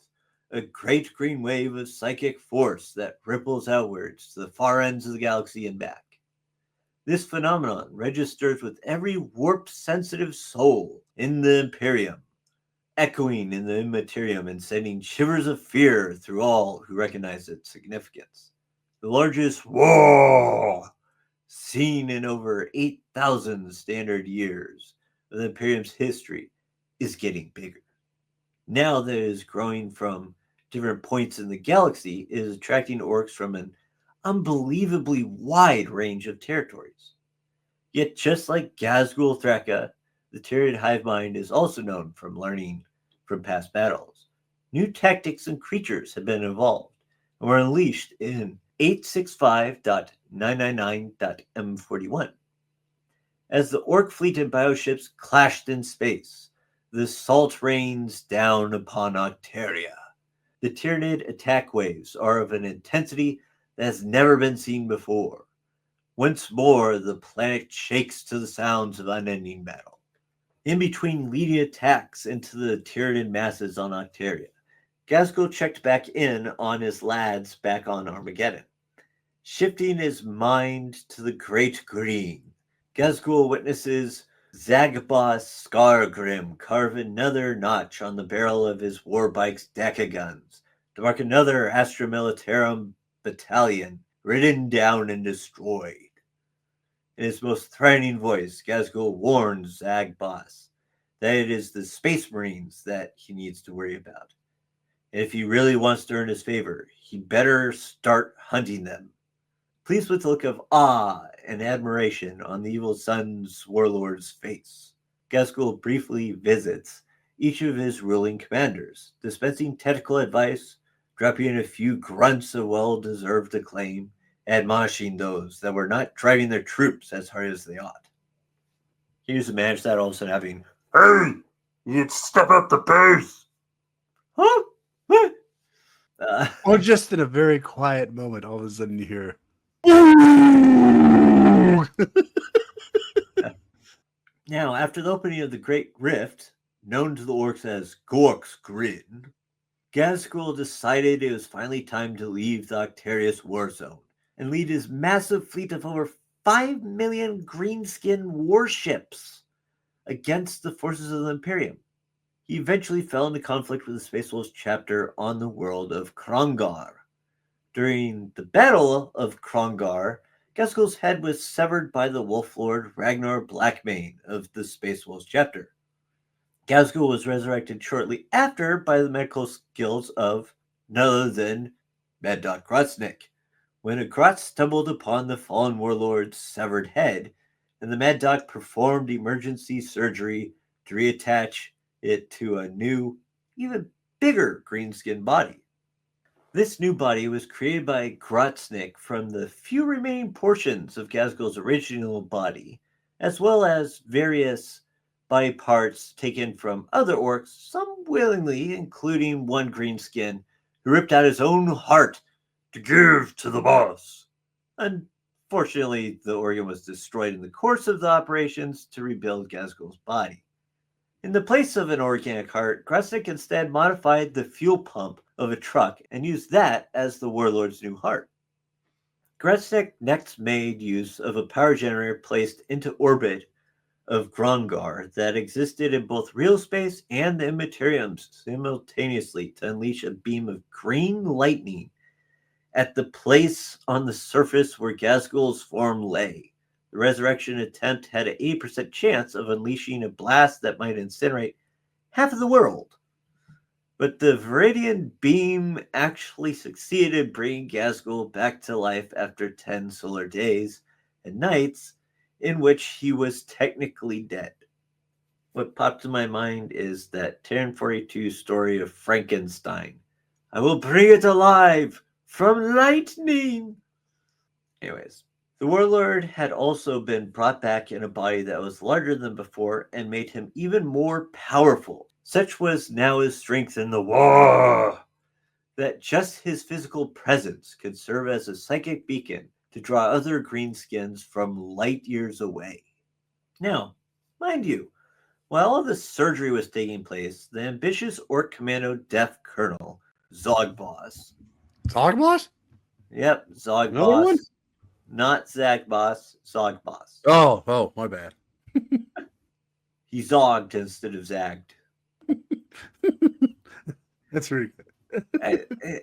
a great green wave of psychic force that ripples outwards to the far ends of the galaxy and back. This phenomenon registers with every warp-sensitive soul in the Imperium, echoing in the Immaterium and sending shivers of fear through all who recognize its significance. The largest war seen in over 8,000 standard years of the Imperium's history is getting bigger. Now that it is growing from different points in the galaxy, it is attracting orcs from an unbelievably wide range of territories. Yet just like Gaskell Thraka, the Tyrian hive mind is also known from learning from past battles. New tactics and creatures have been evolved and were unleashed in 865.999.m41. As the orc fleet and bioships clashed in space, the salt rains down upon Octaria. The Tyranid attack waves are of an intensity that has never been seen before. Once more, the planet shakes to the sounds of unending battle. In between leading attacks into the Tyranid masses on Octaria, Gaskell checked back in on his lads back on Armageddon. Shifting his mind to the Great Green, Gaskell witnesses Zagboss Skargrim carve another notch on the barrel of his warbike's decaguns to mark another Astra Militarum battalion ridden down and destroyed. In his most threatening voice, Gaskell warns Zagboss that it is the Space Marines that he needs to worry about. And if he really wants to earn his favor, he better start hunting them. Pleased with the look of awe and admiration on the evil sun's warlord's face, Gaskell briefly visits each of his ruling commanders, dispensing technical advice, dropping in a few grunts of well-deserved acclaim, admonishing those that were not driving their troops as hard as they ought. He used to manage that all of a sudden having, "Hey, you need to step up the pace." Huh? What? Or just in a very quiet moment, all of a sudden you hear, Now, after the opening of the Great Rift, known to the orcs as Gork's Grin, Gazgul decided it was finally time to leave the Octarius war zone and lead his massive fleet of over 5 million greenskin warships against the forces of the Imperium. He eventually fell into conflict with the Space Wolves chapter on the world of Krongar. During the Battle of Krongar, Gazgul's head was severed by the Wolf Lord Ragnar Blackmane of the Space Wolves chapter. Gazgul was resurrected shortly after by the medical skills of none other than Mad Dog Grotznik, when a Grotz stumbled upon the fallen warlord's severed head, and the Mad Dog performed emergency surgery to reattach it to a new, even bigger greenskin body. This new body was created by Grotznik from the few remaining portions of Gazgul's original body, as well as various body parts taken from other orcs, some willingly, including one greenskin who ripped out his own heart to give to the boss. Unfortunately, the organ was destroyed in the course of the operations to rebuild Gazgul's body. In the place of an organic heart, Grotznik instead modified the fuel pump of a truck and used that as the warlord's new heart. Grotznik next made use of a power generator placed into orbit of Grongar that existed in both real space and the Immateriums simultaneously to unleash a beam of green lightning at the place on the surface where Gazgul's form lay. The resurrection attempt had an 80% chance of unleashing a blast that might incinerate half of the world. But the Viridian beam actually succeeded in bringing Gazgul back to life after 10 solar days and nights in which he was technically dead. What popped in my mind is that Terran 42 story of Frankenstein. I will bring it alive from lightning. Anyways, the warlord had also been brought back in a body that was larger than before and made him even more powerful. Such was now his strength in the war that just his physical presence could serve as a psychic beacon to draw other greenskins from light years away. Now, mind you, while all this surgery was taking place, the ambitious Orc Commando Def Colonel, Zogboss. Zogboss? Yep, Zogboss. Another one? Not Zagboss, Zogboss. Oh, my bad. He zogged instead of zagged. That's pretty good.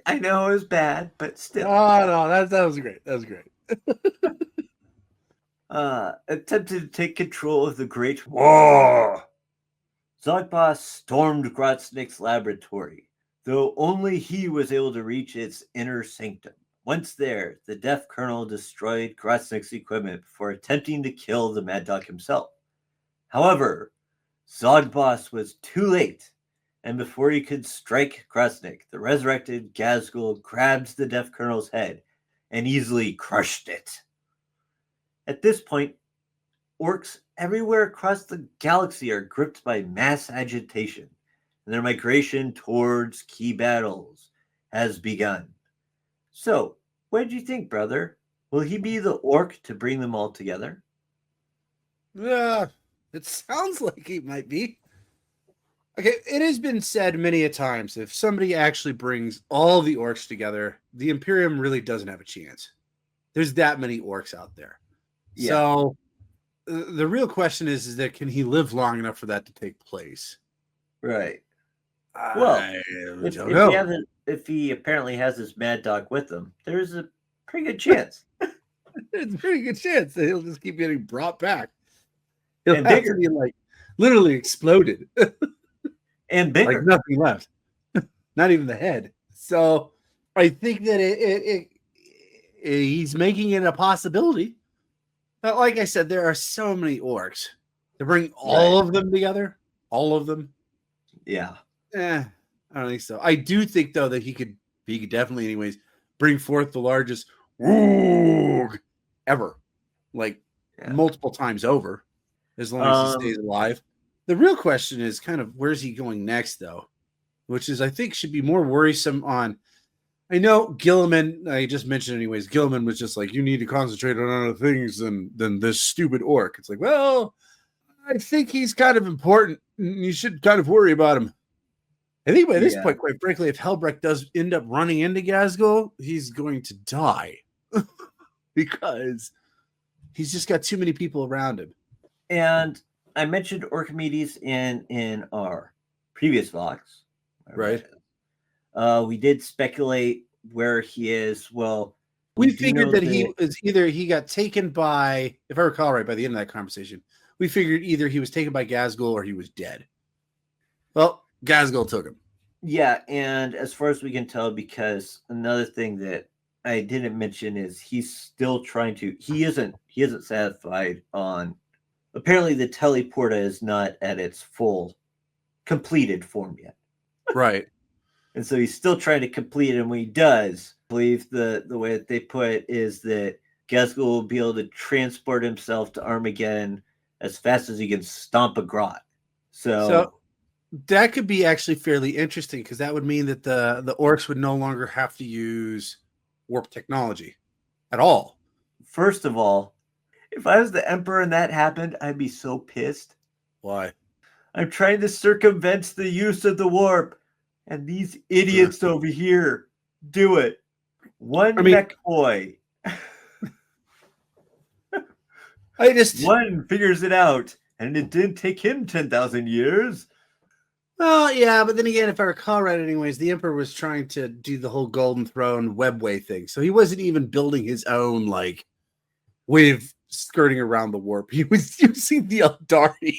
I know it was bad, but still. Oh, no, that was great. That was great. Attempted to take control of the Great War. Zogboss stormed Grotznik's laboratory, though only he was able to reach its inner sanctum. Once there, the Def Colonel destroyed Grotznik's equipment before attempting to kill the Mad Dog himself. However, Zogboss was too late, and before he could strike Grotznik, the resurrected Gazgul grabbed the Def Colonel's head and easily crushed it. At this point, orcs everywhere across the galaxy are gripped by mass agitation, and their migration towards key battles has begun. So, what did you think, brother? Will he be the orc to bring them all together? Yeah, it sounds like he might be. Okay, it has been said many a times, if somebody actually brings all the orcs together, the Imperium really doesn't have a chance. There's that many orcs out there. Yeah. So the real question is that can he live long enough for that to take place? Right. Well, if he apparently has his Mad Dog with him, there's a pretty good chance. There's a pretty good chance that he'll just keep getting brought back. He'll And have bigger. to be like literally exploded. And bigger. Like nothing left. Not even the head. So I think that he's making it a possibility. But like I said, there are so many orcs. To bring all of them together, all of them. Yeah. I don't think so. I do think though that he could definitely, anyways, bring forth the largest Woog ever, like multiple times over, as long as he stays alive. The real question is kind of where's he going next, though, which is I think should be more worrisome on. I know Gilliman, I just mentioned anyways, Gilliman was just like, you need to concentrate on other things than this stupid orc. It's like, well, I think he's kind of important. You should kind of worry about him. I think by this point, quite frankly, if Helbrecht does end up running into Gazgul, he's going to die because he's just got too many people around him. And I mentioned Archimedes in our previous vlogs. Right. We did speculate where he is. Well, we figured that he was either he got taken by, if I recall right, by the end of that conversation, we figured either he was taken by Gazgul or he was dead. Well, Gazgul took him. Yeah, and as far as we can tell, because another thing that I didn't mention is he's still trying to. He isn't satisfied on. Apparently, the teleporter is not at its full completed form yet. Right. And so he's still trying to complete it. And when he does, I believe the way that they put it is that Gazgul will be able to transport himself to Armageddon as fast as he can stomp a grot. So that could be actually fairly interesting because that would mean that the orcs would no longer have to use warp technology at all. First of all, if I was the Emperor and that happened, I'd be so pissed. Why? I'm trying to circumvent the use of the warp, and these idiots over here do it. Mech boy. One figures it out, and it didn't take him 10,000 years. Well, yeah, but then again, if I recall right, anyways, the Emperor was trying to do the whole Golden Throne webway thing, so he wasn't even building his own like way of skirting around the warp. He was using the Eldari,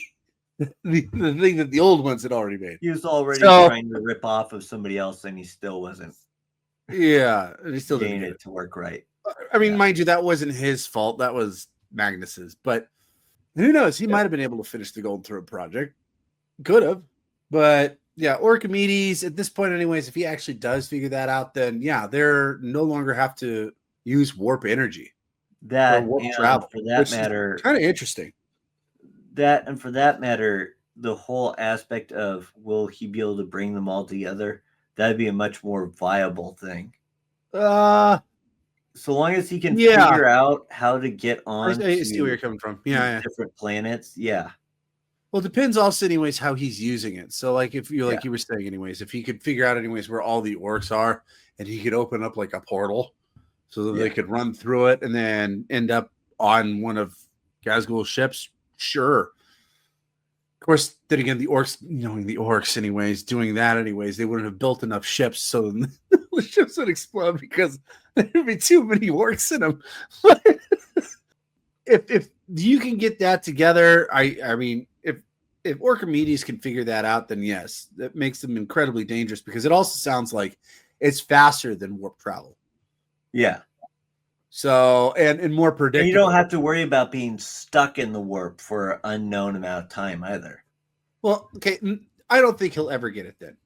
the thing that the old ones had already made. He was already trying to rip off of somebody else, and he still wasn't. Yeah, and he still getting didn't it to work right. I mean, mind you, that wasn't his fault. That was Magnus's. But who knows? He might have been able to finish the Golden Throne project. Could have. But yeah, Archimedes, at this point, anyways, if he actually does figure that out, then yeah, they're no longer have to use warp energy. That warp and travel, for that matter, kind of interesting. That and for that matter, the whole aspect of will he be able to bring them all together? That'd be a much more viable thing. So long as he can figure out how to get on I see where you're coming from. Yeah, different planets. Yeah. Well, it depends also, anyways, how he's using it. So, like, if you you were saying, anyways, if he could figure out, anyways, where all the orcs are, and he could open up like a portal, so that they could run through it and then end up on one of Gazgul's ships, sure. Of course, then again, the orcs, knowing the orcs, anyways, doing that, anyways, they wouldn't have built enough ships, so the ships would explode because there'd be too many orcs in them. If you can get that together, I mean, if Archimedes can figure that out, then yes, that makes them incredibly dangerous because it also sounds like it's faster than warp travel. Yeah. So, and more predictable. And you don't have to worry about being stuck in the warp for an unknown amount of time either. Well, okay, I don't think he'll ever get it then.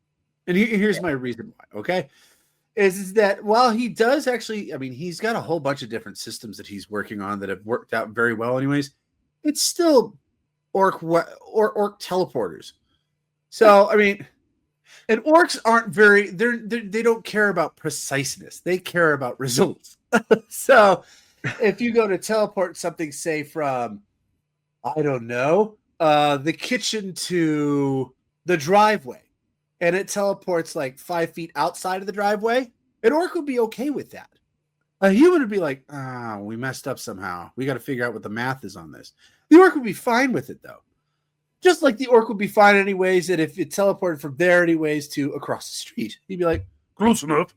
And here's my reason why, okay? Is that while he does actually, I mean, he's got a whole bunch of different systems that he's working on that have worked out very well anyways, it's still orc teleporters. So, I mean, and orcs aren't very, they don't care about preciseness. They care about results. So if you go to teleport something, say from, I don't know, the kitchen to the driveway, and it teleports like 5 feet outside of the driveway, an orc would be okay with that. A human would be like, we messed up somehow. We got to figure out what the math is on this. The orc would be fine with it, though. Just like the orc would be fine anyways, that if it teleported from there anyways to across the street, he'd be like, close enough.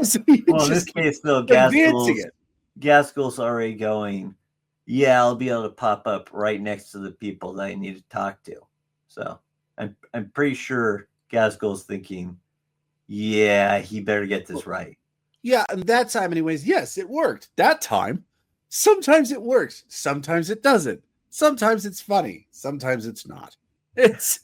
So well, in this case, though, Gazgul's already going, yeah, I'll be able to pop up right next to the people that I need to talk to. So I'm pretty sure Gazgul's thinking, yeah, he better get this right. Yeah, and that time anyways, yes, it worked. That time. Sometimes it works. Sometimes it doesn't. Sometimes it's funny. Sometimes it's not. It's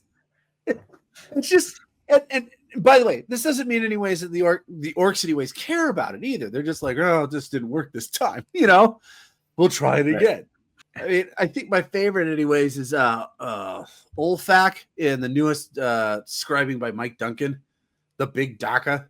just and by the way, this doesn't mean anyways that the orcs anyways care about it either. They're just like, oh, this didn't work this time. You know, we'll try it again. I mean, I think my favorite anyways is Olfak in the newest scribing by Mike Duncan, the Big Daka.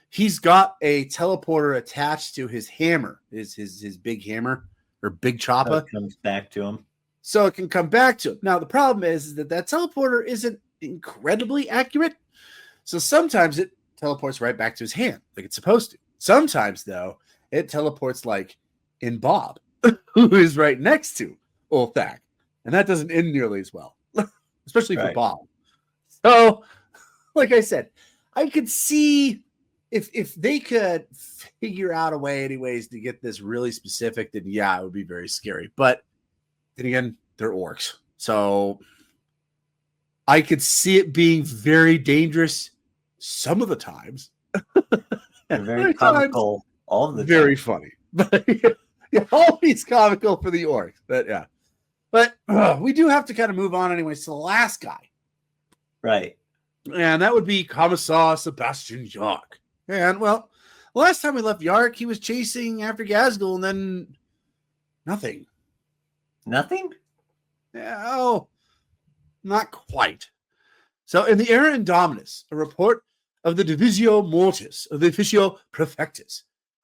He's got a teleporter attached to his hammer, his big hammer or big choppa. Comes back to him. so it can come back to him. Now, the problem is that teleporter isn't incredibly accurate. So sometimes it teleports right back to his hand like it's supposed to. Sometimes, though, it teleports like in Bob, who is right next to Ulthak. And that doesn't end nearly as well, especially for Bob. So, like I said, I could see if they could figure out a way anyways to get this really specific, then yeah, it would be very scary. But then again, they're orcs. So I could see it being very dangerous some of the times. And very comical all of the very time. Funny. But yeah, always comical for the orcs. But yeah. But we do have to kind of move on anyways to the last guy. Right. And that would be Commissar Sebastian Yark. And well, last time we left Yark, he was chasing after Gazgul and then nothing. Nothing? Oh, not quite. So in the Era Indominus, a report of the Divisio Mortis, of the Officio Prefectus,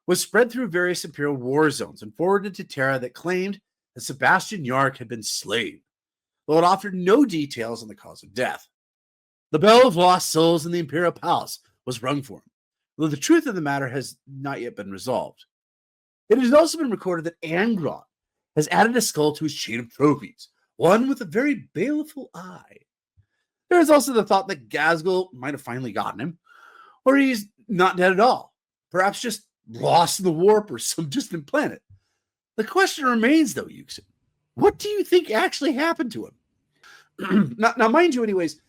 was spread through various Imperial war zones and forwarded to Terra that claimed that Sebastian Yark had been slain, though it offered no details on the cause of death. The bell of lost souls in the Imperial Palace was rung for him, though the truth of the matter has not yet been resolved. It has also been recorded that Angron has added a skull to his chain of trophies, one with a very baleful eye. There is also the thought that Gazgul might have finally gotten him, or he's not dead at all, perhaps just lost in the warp or some distant planet. The question remains, though, Yuxin, what do you think actually happened to him? Now, mind you, anyways,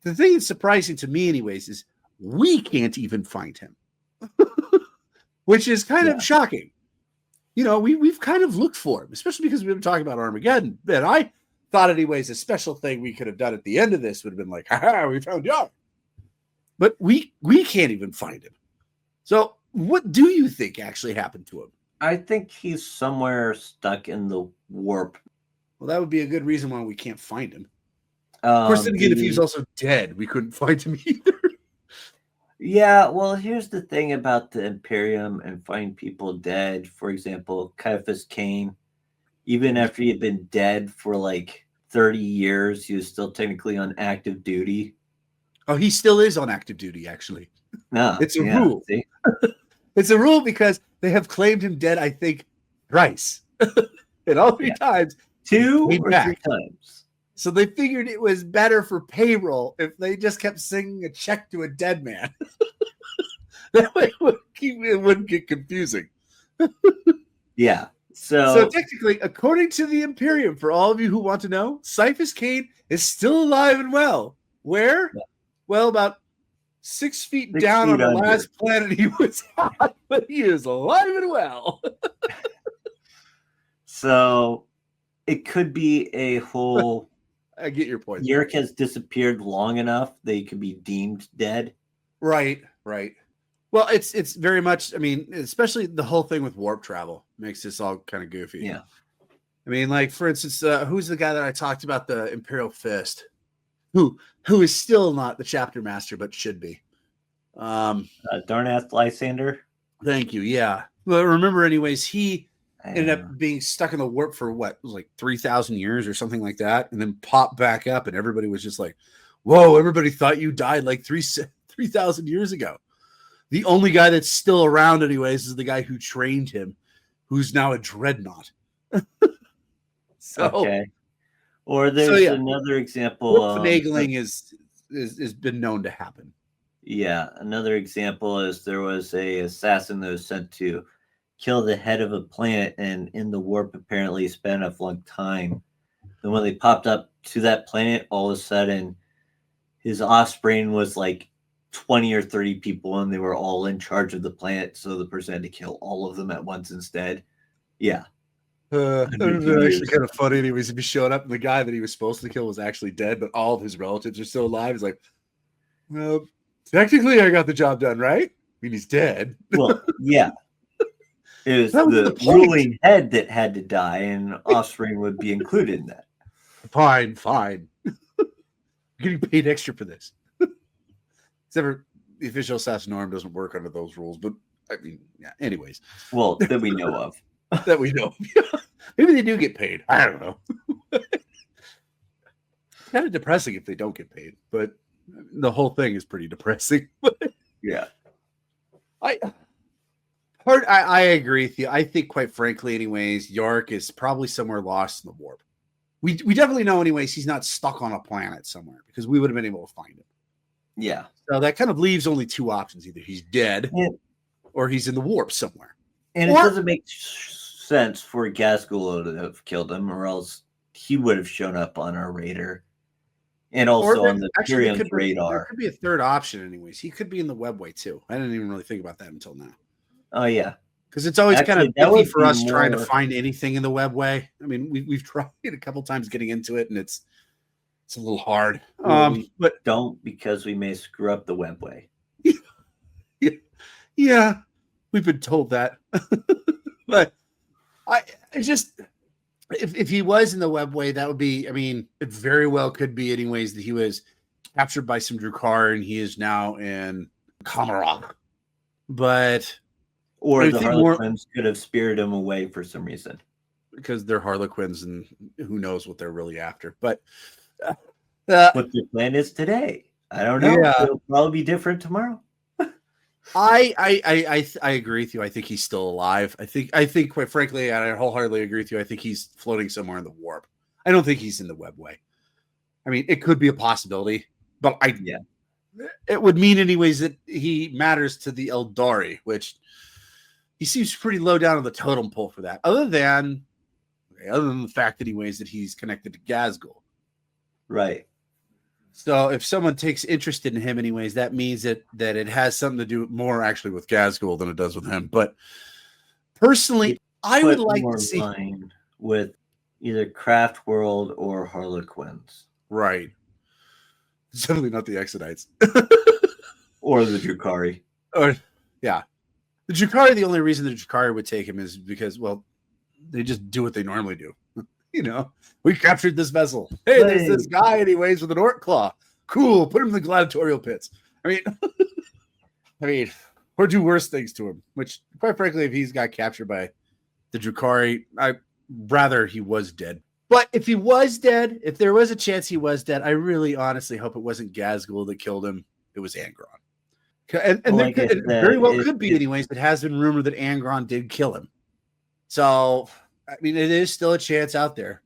the thing that's surprising to me, anyways, is we can't even find him, which is kind of shocking. You know, we've kind of looked for him, especially because we've been talking about Armageddon. And I thought, anyways, a special thing we could have done at the end of this would have been like, haha, we found Yark. But we can't even find him. So what do you think actually happened to him? I think he's somewhere stuck in the warp. Well, that would be a good reason why we can't find him. Of course, then again, if he was also dead, we couldn't find him either. Yeah, well, here's the thing about the Imperium and finding people dead. For example, Caiaphas Cain, even after he had been dead for like 30 years, he was still technically on active duty. Oh, he still is on active duty, actually. No, it's a rule. It's a rule because they have claimed him dead, I think, thrice. And all three times. 2 or 3 times. So they figured it was better for payroll if they just kept singing a check to a dead man. That way it wouldn't get confusing. Yeah. So technically, according to the Imperium, for all of you who want to know, Caiaphas Cain is still alive and well. Where? Yeah. Well, about 6 feet down on the last planet he was on, but he is alive and well. So it could be a whole... I get your point. Yerk has disappeared long enough that he could be deemed dead. Right. Well, it's very much, I mean, especially the whole thing with warp travel makes this all kind of goofy. Yeah. I mean, like, for instance, who's the guy that I talked about, the Imperial Fist? Who is still not the chapter master, but should be. Darnath Lysander. Thank you. Yeah. Well, remember, anyways, he ended up being stuck in the warp for what? It was like 3,000 years or something like that, and then popped back up, and everybody was just like, whoa, everybody thought you died like 3,000 years ago. The only guy that's still around, anyways, is the guy who trained him, who's now a dreadnought. Okay. Or there's another example. Finagling is been known to happen. Yeah. Another example is there was a assassin that was sent to kill the head of a planet, and in the warp apparently spent a long time. And when they popped up to that planet, all of a sudden his offspring was like 20 or 30 people, and they were all in charge of the planet, so the person had to kill all of them at once instead. Yeah. It was actually kind of funny. Anyways, if he showed up and the guy that he was supposed to kill was actually dead, but all of his relatives are still alive, he's like, well, technically I got the job done, right? I mean, he's dead. Well, yeah. It was the ruling head that had to die, and offspring would be included in that. Fine. You're getting paid extra for this. Except for the official assassinorum doesn't work under those rules, but I mean, yeah. Anyways, well, that we know of. That we know. Maybe they do get paid. I don't know. kind of depressing if they don't get paid, but the whole thing is pretty depressing. Yeah. I agree with you. I think, quite frankly, anyways, Yark is probably somewhere lost in the warp. We definitely know, anyways, he's not stuck on a planet somewhere because we would have been able to find him. Yeah. So that kind of leaves only two options: either he's dead, Yeah. or he's in the warp somewhere. And it doesn't make sense for Gasgul to have killed him, or else he would have shown up on our radar. And also on the Imperium's radar. There could be a third option, anyways. He could be in the webway too. I didn't even really think about that until now. Oh yeah, because it's always kind of iffy for us trying to find anything in the webway. I mean, we've tried a couple times getting into it, and it's a little hard. But don't, because we may screw up the webway. Yeah, we've been told that. But I just, if he was in the webway, that would be, I mean, it very well could be, anyways, that he was captured by some Drukar and he is now in Kamarok. But or the Harlequins could have speared him away for some reason, because they're Harlequins and who knows what they're really after. But what the plan is today, I don't know. Yeah. It'll probably be different tomorrow. I agree with you. I think he's still alive. I think quite frankly, and I wholeheartedly agree with you, I think he's floating somewhere in the warp. I don't think he's in the webway. I mean, it could be a possibility, but it would mean, anyways, that he matters to the Eldari, which he seems pretty low down on the totem pole for that. Other than the fact, anyways, that he's connected to Gasgul. Right. So if someone takes interest in him, anyways, that means that it has something to do more actually with Gasgul than it does with him. But personally, I would like to see with either Craft World or Harlequins. Right. Definitely not the Exodites. Or the Drukari. Yeah. The Drukari, the only reason the Drukari would take him is because, well, they just do what they normally do. You know, we captured this vessel. Hey, there's this guy, anyways, with an orc claw. Cool. Put him in the gladiatorial pits. I mean, or do worse things to him, which, quite frankly, if he's got captured by the Drukari, I'd rather he was dead. But if he was dead, if there was a chance he was dead, I really honestly hope it wasn't Gasgul that killed him. It was Angron. And it very well could be, anyways. It has been rumored that Angron did kill him. So, I mean, it is still a chance out there.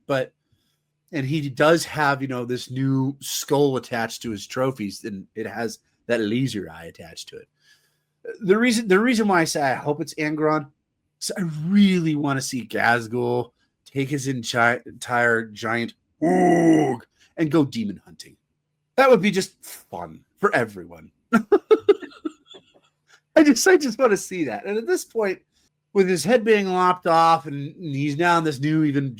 And he does have, this new skull attached to his trophies, and it has that laser eye attached to it. The reason why I say I hope it's Angron, so I really want to see Gasgul take his entire giant Oog and go demon hunting. That would be just fun for everyone. I just want to see that. And at this point, with his head being lopped off and he's now in this new, even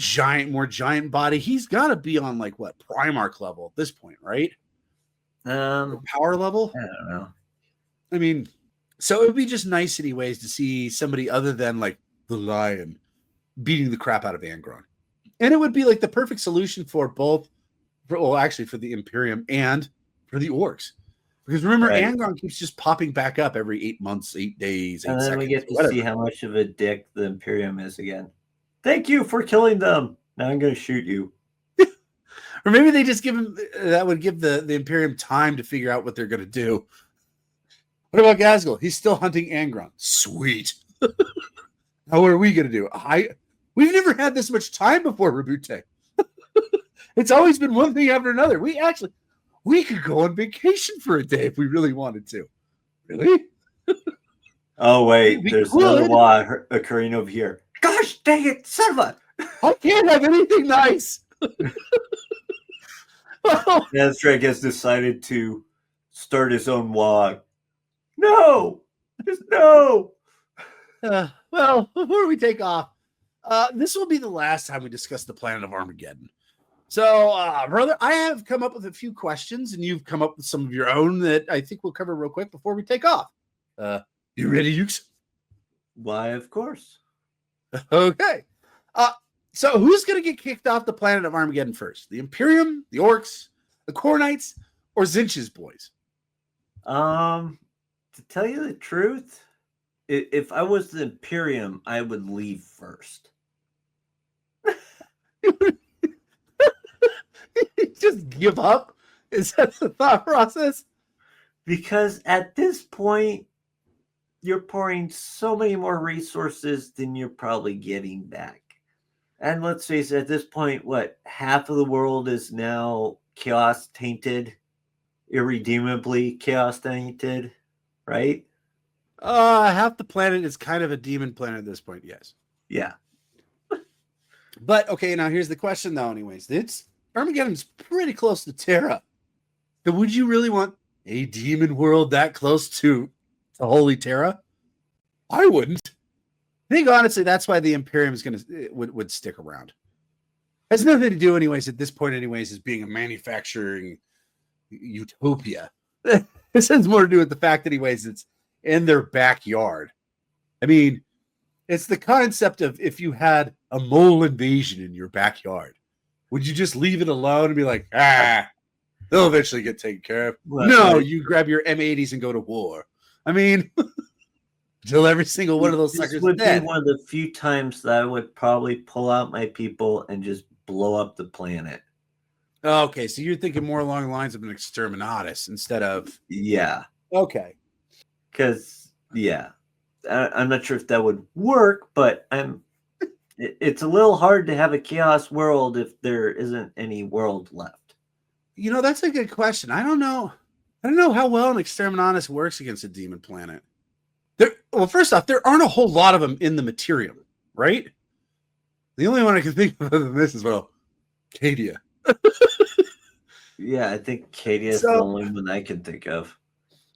more giant body, he's got to be on Primarch level at this point, right? Power level? I don't know. I mean, so it would be just nice, anyways, to see somebody other than the Lion beating the crap out of Angron. And it would be the perfect solution for both, for the Imperium and for the orcs. Because remember, Angron keeps just popping back up every 8 months, 8 days, 8 and then seconds. We get to see how much of a dick the Imperium is again. Thank you for killing them. Now I'm going to shoot you. Or maybe they just give him, that would give the Imperium time to figure out what they're going to do. What about Gasgul? He's still hunting Angron. Sweet. Now what are we going to do? We've never had this much time before, Rabute. It's always been one thing after another. We could go on vacation for a day if we really wanted to. Really? Oh, wait. There's another law occurring over here. Gosh dang it, son of a... I can't have anything nice. Nazrek has decided to start his own log. No! Just no! Well, before we take off, this will be the last time we discuss the planet of Armageddon. So, brother, I have come up with a few questions, and you've come up with some of your own that I think we'll cover real quick before we take off. You ready, Ukes? Why, of course. Okay. So who's going to get kicked off the planet of Armageddon first? The Imperium, the Orcs, the Kornites, or Zinch's boys? To tell you the truth, if I was the Imperium, I would leave first. Just give up? Is that the thought process? Because at this point, you're pouring so many more resources than you're probably getting back. And let's face it, at this point, what, half of the world is now chaos tainted, irredeemably chaos tainted, right? Half the planet is kind of a demon planet at this point, yes. Yeah. But okay, now here's the question though, anyways. It's Armageddon's pretty close to Terra. But would you really want a demon world that close to Holy Terra? I wouldn't. I think honestly that's why the Imperium is would stick around. Has nothing to do, anyways, at this point, anyways, as being a manufacturing utopia. This has more to do with the fact, anyways, it's in their backyard. I mean, it's the concept of if you had a mole invasion in your backyard, would you just leave it alone and be like, they'll eventually get taken care of? Well, no, you grab your M80s and go to war. I mean, until every single one of those suckers this would is dead. be one of the few times that I would probably pull out my people and just blow up the planet. Okay, so you're thinking more along the lines of an exterminatus instead of... Yeah. Okay. Because, yeah, I'm not sure if that would work, but it's a little hard to have a chaos world if there isn't any world left. You know, that's a good question. I don't know how well an exterminatus works against a demon planet. Well, first off, there aren't a whole lot of them in the Materium, right? The only one I can think of other than this is, well, Cadia. Yeah, I think Cadia is the only one I can think of.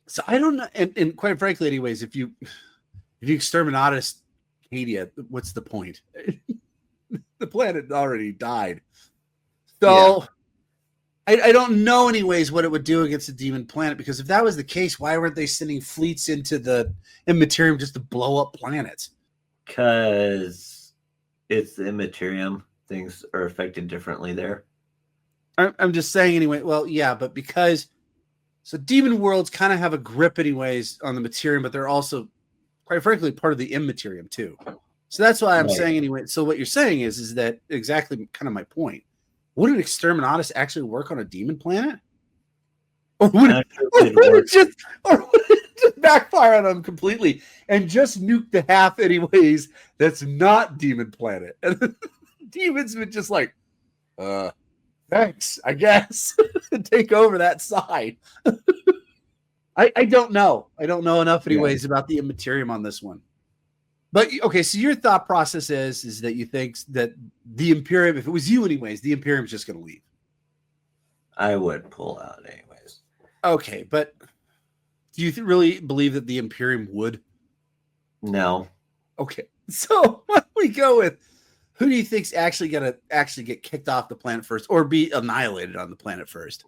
So I don't know, and quite frankly, anyways, if you exterminatus Cadia, what's the point? The planet already died. So yeah. I don't know, anyways, what it would do against a demon planet, because if that was the case, why weren't they sending fleets into the Immaterium just to blow up planets? Because it's the Immaterium. Things are affected differently there. I'm just saying anyway. Well, yeah, but because so demon worlds kind of have a grip anyways on the Materium, but they're also, quite frankly, part of the Immaterium too. So that's why I'm saying anyway. So what you're saying is that exactly kind of my point. Would an exterminatus actually work on a demon planet? Or would it just backfire on them completely and just nuke the half anyways that's not demon planet? And demons would just like, thanks, I guess. Take over that side. I don't know. I don't know enough anyways about the Immaterium on this one. But okay, so your thought process is that you think that the Imperium, if it was you anyways, the Imperium's just going to leave. I would pull out anyways. Okay, but do you really believe that the Imperium would? No. Okay, so what we go with? Who do you think's actually going to get kicked off the planet first, or be annihilated on the planet first?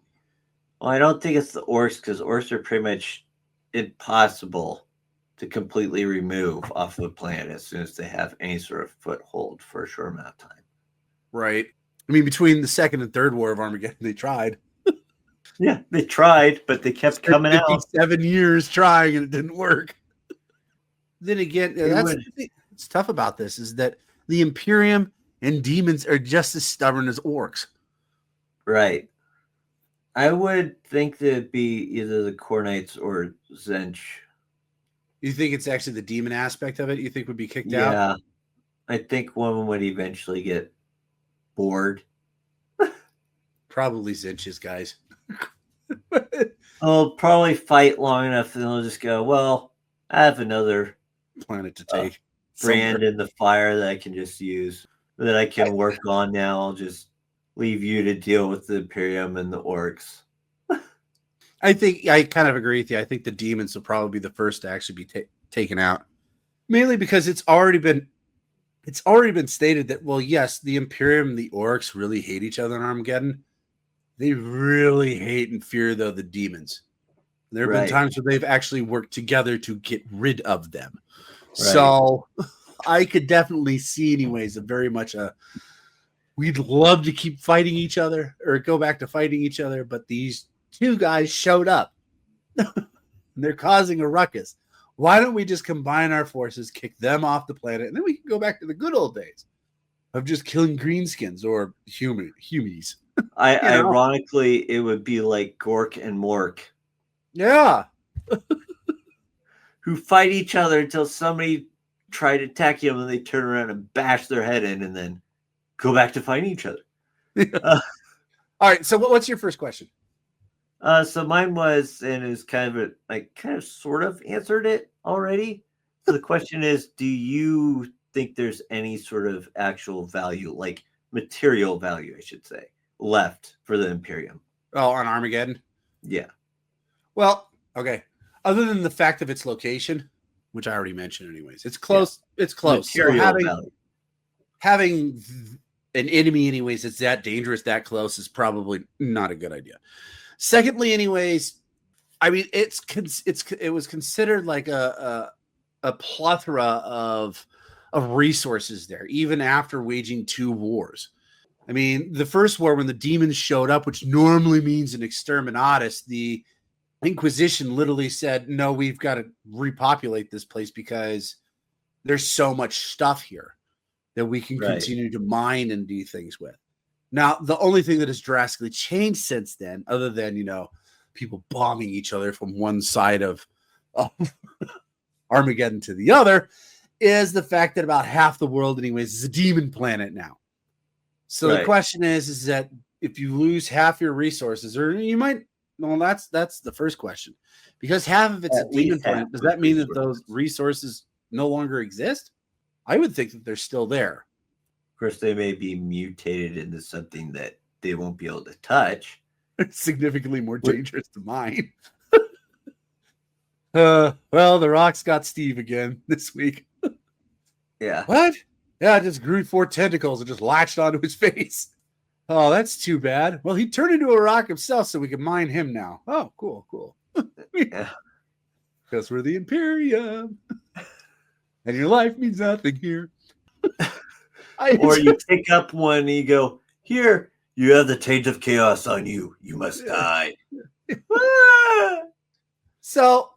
Well, I don't think it's the orcs, because orcs are pretty much impossible to completely remove off the planet as soon as they have any sort of foothold for a short amount of time. Right. I mean, between the second and third war of Armageddon, they tried. Yeah, they tried, but they kept coming out. 7 years trying, and it didn't work. Then again, it's tough about this is that the Imperium and demons are just as stubborn as orcs. Right. I would think that it'd be either the Kornites or Zench. You think it's actually the demon aspect of it you think would be kicked out? Yeah. I think one of them would eventually get bored. Probably Zench's guys. They'll probably fight long enough and they'll just go, well, I have another planet to take. Brand in the fire that I can just use, that I can work on now. I'll just leave you to deal with the Imperium and the orcs. I think I kind of agree with you. I think the demons will probably be the first to actually be taken out, mainly because it's already been stated that, well, yes, the Imperium and the orcs really hate each other in Armageddon. They really hate and fear, though, the demons. There have been times where they've actually worked together to get rid of them. Right. So I could definitely see, anyways, we'd love to keep fighting each other or go back to fighting each other, but these two guys showed up. They're causing a ruckus. Why don't we just combine our forces, kick them off the planet, and then we can go back to the good old days of just killing greenskins or humies. You know? Ironically, it would be like Gork and Mork, Yeah. who fight each other until somebody tried attacking them, and they turn around and bash their head in, and then go back to fighting each other. Uh, All right. So what's your first question? so mine was, and it was kind of sort of answered it already. So the question is, do you think there's any sort of actual value, like material value, I should say, left for the Imperium? Oh, on Armageddon. Yeah. Well, okay. Other than the fact of its location, which I already mentioned, anyways, it's close. Yeah. It's close. Material So value. having an enemy, anyways, that's that dangerous, that close, is probably not a good idea. Secondly, anyways, I mean, it was considered like a plethora of resources there, even after waging 2 wars. I mean, the first war, when the demons showed up, which normally means an exterminatus, the Inquisition literally said, no, we've got to repopulate this place because there's so much stuff here that we can continue to mine and do things with. Now, the only thing that has drastically changed since then, other than, people bombing each other from one side of Armageddon to the other, is the fact that about half the world, anyways, is a demon planet now. So the question is that if you lose half your resources, or you might, well, that's the first question, because half of it's a demon planet. Does that mean that those resources no longer exist? I would think that they're still there. Of course, they may be mutated into something that they won't be able to touch. It's significantly more dangerous to mine. Well, the Rock's got Steve again this week. Yeah. What? Yeah, it just grew 4 tentacles and just latched onto his face. Oh, that's too bad. Well, he turned into a rock himself, so we can mine him now. Oh, cool. Yeah. Because we're the Imperium. And your life means nothing here. Or you pick up one and you go, here, you have the taint of chaos on you. You must die. So,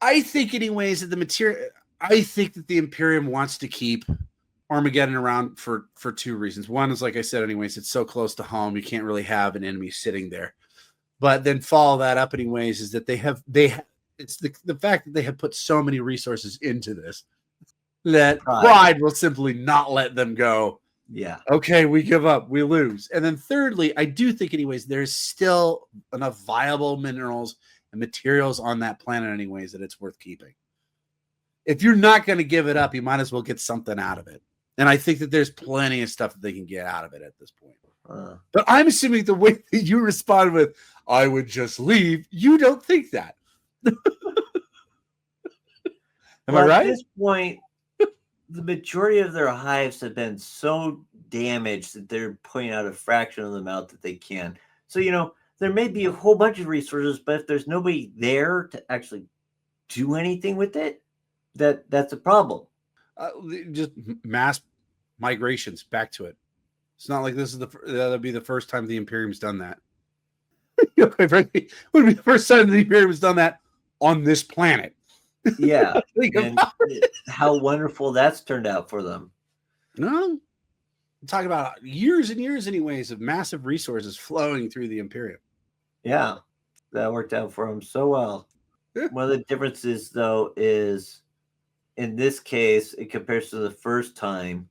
I think, anyways, that I think that the Imperium wants to keep Armageddon around for 2 reasons. One is, like I said, anyways, it's so close to home, you can't really have an enemy sitting there. But then follow that up, anyways, is that it's the fact that they have put so many resources into this that pride will simply not let them go. Yeah. Okay, we give up, we lose. And then thirdly, I do think, anyways, there's still enough viable minerals and materials on that planet, anyways, that it's worth keeping. If you're not going to give it up, you might as well get something out of it. And I think that there's plenty of stuff that they can get out of it at this point. But I'm assuming the way that you respond with, I would just leave, you don't think that. Am I right? At this point, the majority of their hives have been so damaged that they're putting out a fraction of them out that they can. So, there may be a whole bunch of resources, but if there's nobody there to actually do anything with it, that's a problem. Just mass migrations back to it. It's not like this is that'll be the first time the Imperium's done that. Quite frankly, it would be the first time the Imperium's done that on this planet. Yeah. And how wonderful that's turned out for them. No, I'm talking about years and years, anyways, of massive resources flowing through the Imperium. Yeah, that worked out for them so well. One of the differences, though, is in this case, in comparison to the first time,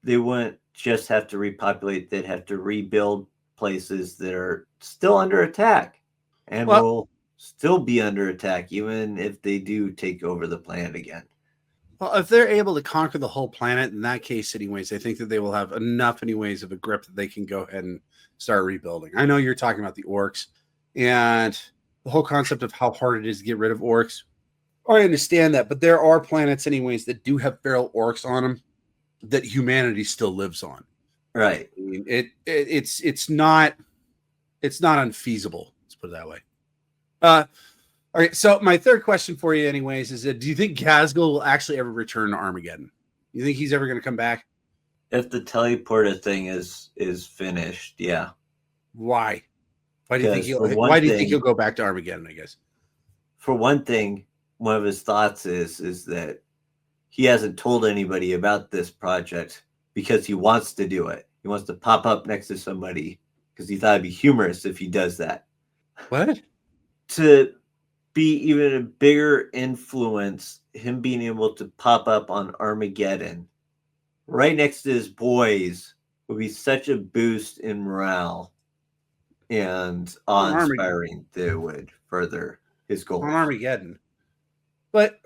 they wouldn't just have to repopulate, they'd have to rebuild places that are still under attack and will still be under attack, even if they do take over the planet again. Well, if they're able to conquer the whole planet, in that case, anyways, I think that they will have enough, anyways, of a grip that they can go ahead and start rebuilding. I know you're talking about the orcs and the whole concept of how hard it is to get rid of orcs. I understand that, but there are planets, anyways, that do have feral orcs on them that humanity still lives on. Right. I mean, it's not unfeasible. Let's put it that way. All right. So my third question for you, anyways, is that do you think Casgle will actually ever return to Armageddon? You think he's ever going to come back? If the teleporter thing is finished, yeah. Why? Why do you think he'll go back to Armageddon? I guess. For one thing, one of his thoughts is that he hasn't told anybody about this project because he wants to do it. He wants to pop up next to somebody because he thought it'd be humorous if he does that. What? To be even a bigger influence, him being able to pop up on Armageddon right next to his boys would be such a boost in morale and awe-inspiring that it would further his goals. On Armageddon. But,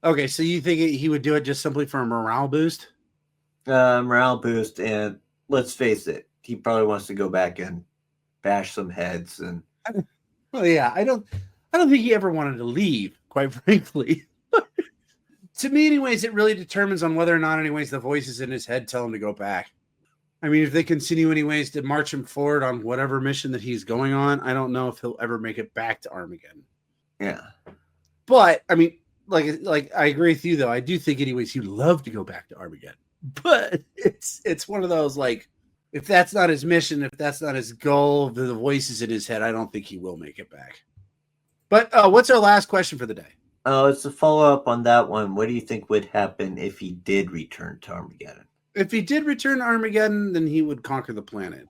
okay, so you think he would do it just simply for a morale boost? Morale boost, and let's face it, he probably wants to go back and bash some heads. And well, yeah, I don't think he ever wanted to leave, quite frankly. To me, anyways, it really determines on whether or not, anyways, the voices in his head tell him to go back. I mean, if they continue, anyways, to march him forward on whatever mission that he's going on, I don't know if he'll ever make it back to Armageddon. Yeah. But, I mean, like I agree with you, though. I do think, anyways, he'd love to go back to Armageddon. But it's one of those, like, if that's not his mission, if that's not his goal, the voices in his head, I don't think he will make it back. But what's our last question for the day? Oh, it's a follow-up on that one. What do you think would happen if he did return to Armageddon? If he did return to Armageddon, then he would conquer the planet.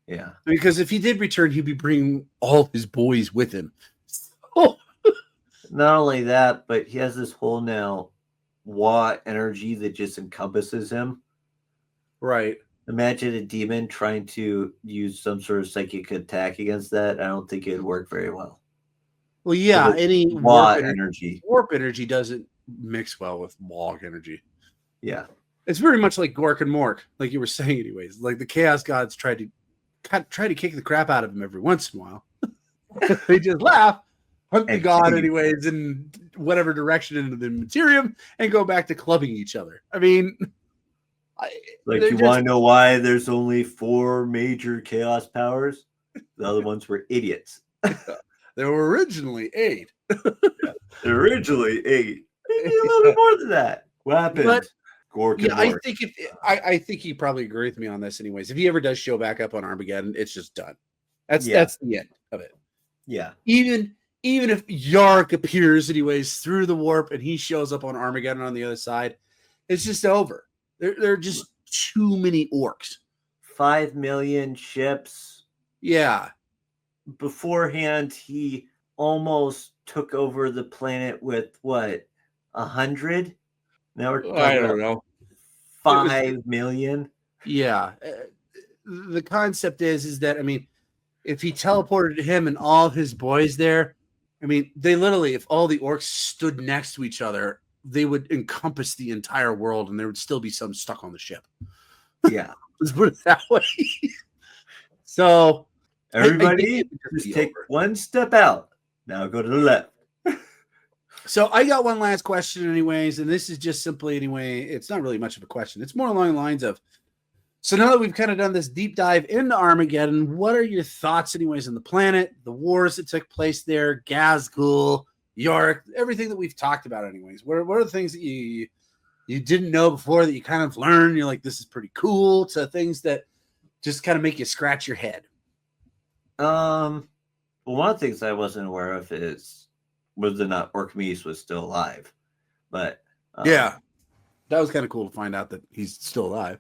Yeah. Because if he did return, he'd be bringing all his boys with him. Oh. Not only that, but he has this whole now Wa energy that just encompasses him. Right. Imagine a demon trying to use some sort of psychic attack against that. I don't think it'd work very well. Well, yeah, So any Wa energy. Warp energy doesn't mix well with Wog energy. Yeah. It's very much like Gork and Mork, like you were saying, anyways. Like the Chaos Gods try to kick the crap out of him every once in a while. They just laugh, hunt the god, anyways, in whatever direction into the Materium, and go back to clubbing each other. I mean, you want to know why there's only 4 major chaos powers? The other ones were idiots. There were originally 8. Originally 8. Maybe a little bit more than that. What happened? But, Gork yeah, and I think he probably agree with me on this, anyways. If he ever does show back up on Armageddon, it's just done. That's the end of it. Yeah. Even if Yark appears, anyways, through the warp and he shows up on Armageddon on the other side, it's just over. There are just too many orcs. 5 million ships. Yeah. Beforehand, he almost took over the planet with what, 100? Now we're talking I don't know. 5 million. Yeah. The concept is that, I mean, if he teleported him and all his boys there, I mean, they literally, if all the orcs stood next to each other, they would encompass the entire world and there would still be some stuck on the ship. Yeah. Let's put it that way. So, everybody, just take one step out. Now go to the left. So I got one last question anyways, and this is just simply anyway, it's not really much of a question. It's more along the lines of, so now that we've kind of done this deep dive into Armageddon, what are your thoughts anyways on the planet, the wars that took place there, Gazgul, Yark, everything that we've talked about anyways? What are the things that you didn't know before that you kind of learned, you're like, this is pretty cool, to things that just kind of make you scratch your head? Well, one of the things I wasn't aware of is whether or not Orkmees was still alive. But yeah, that was kind of cool to find out that he's still alive.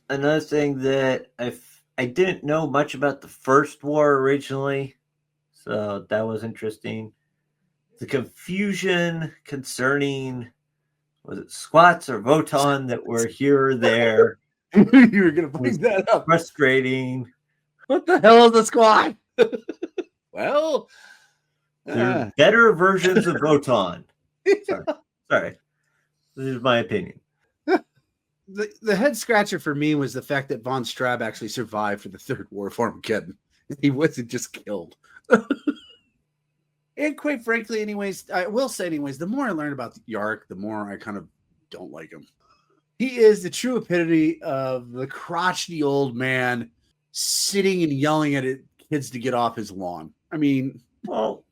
Another thing that I didn't know much about the first war originally, so that was interesting. The confusion concerning, was it squats or Voton that were here or there? You were going to bring that up. Frustrating. What the hell is a squat? Well, they're better versions of Voton. Sorry. This is my opinion. The head scratcher for me was the fact that Von Straub actually survived for the Third War of Armageddon. He wasn't just killed. And quite frankly, anyways, I will say, anyways, the more I learn about Yark, the more I kind of don't like him. He is the true epitome of the crotchety old man sitting and yelling at kids to get off his lawn. I mean, well,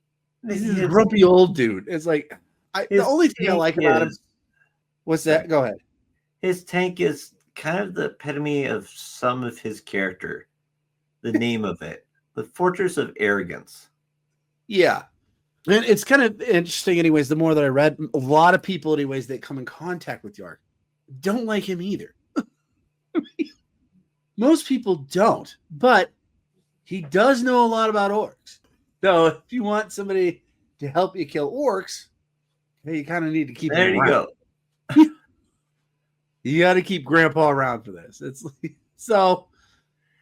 he's a grumpy old dude. It's like, the only thing I like about him. What's that? Go ahead. His tank is kind of the epitome of some of his character. The name of it, the Fortress of Arrogance. Yeah. And it's kind of interesting, anyways, the more that I read, a lot of people, anyways, that come in contact with Yark don't like him either. Most people don't, but he does know a lot about orcs. So if you want somebody to help you kill orcs, you kind of need to keep There him you around. go. You got to keep Grandpa around for this. It's like, so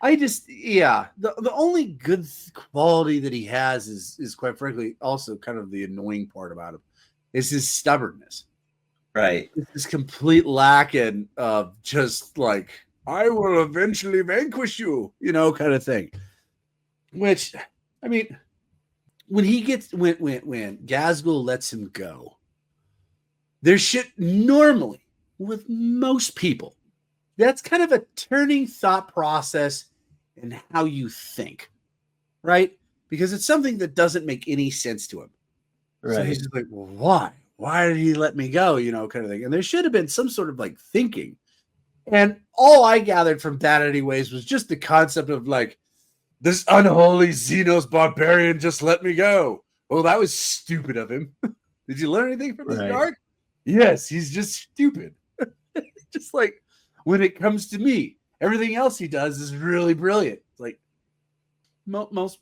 I just, the only good quality that he has is quite frankly also kind of the annoying part about him is his stubbornness. Right. It's this complete lack of just like, I will eventually vanquish you, kind of thing. Which, I mean, when Gazgul lets him go, there should normally, with most people, that's kind of a turning thought process in how you think, right? Because it's something that doesn't make any sense to him. Right. So he's just like, well, why? Why did he let me go? Kind of thing. And there should have been some sort of like thinking. And all I gathered from that, anyways, was just the concept of like, this unholy Xenos barbarian just let me go. Well, that was stupid of him. Did you learn anything from this dark? Yes, he's just stupid. Just like when it comes to me, everything else he does is really brilliant. Like most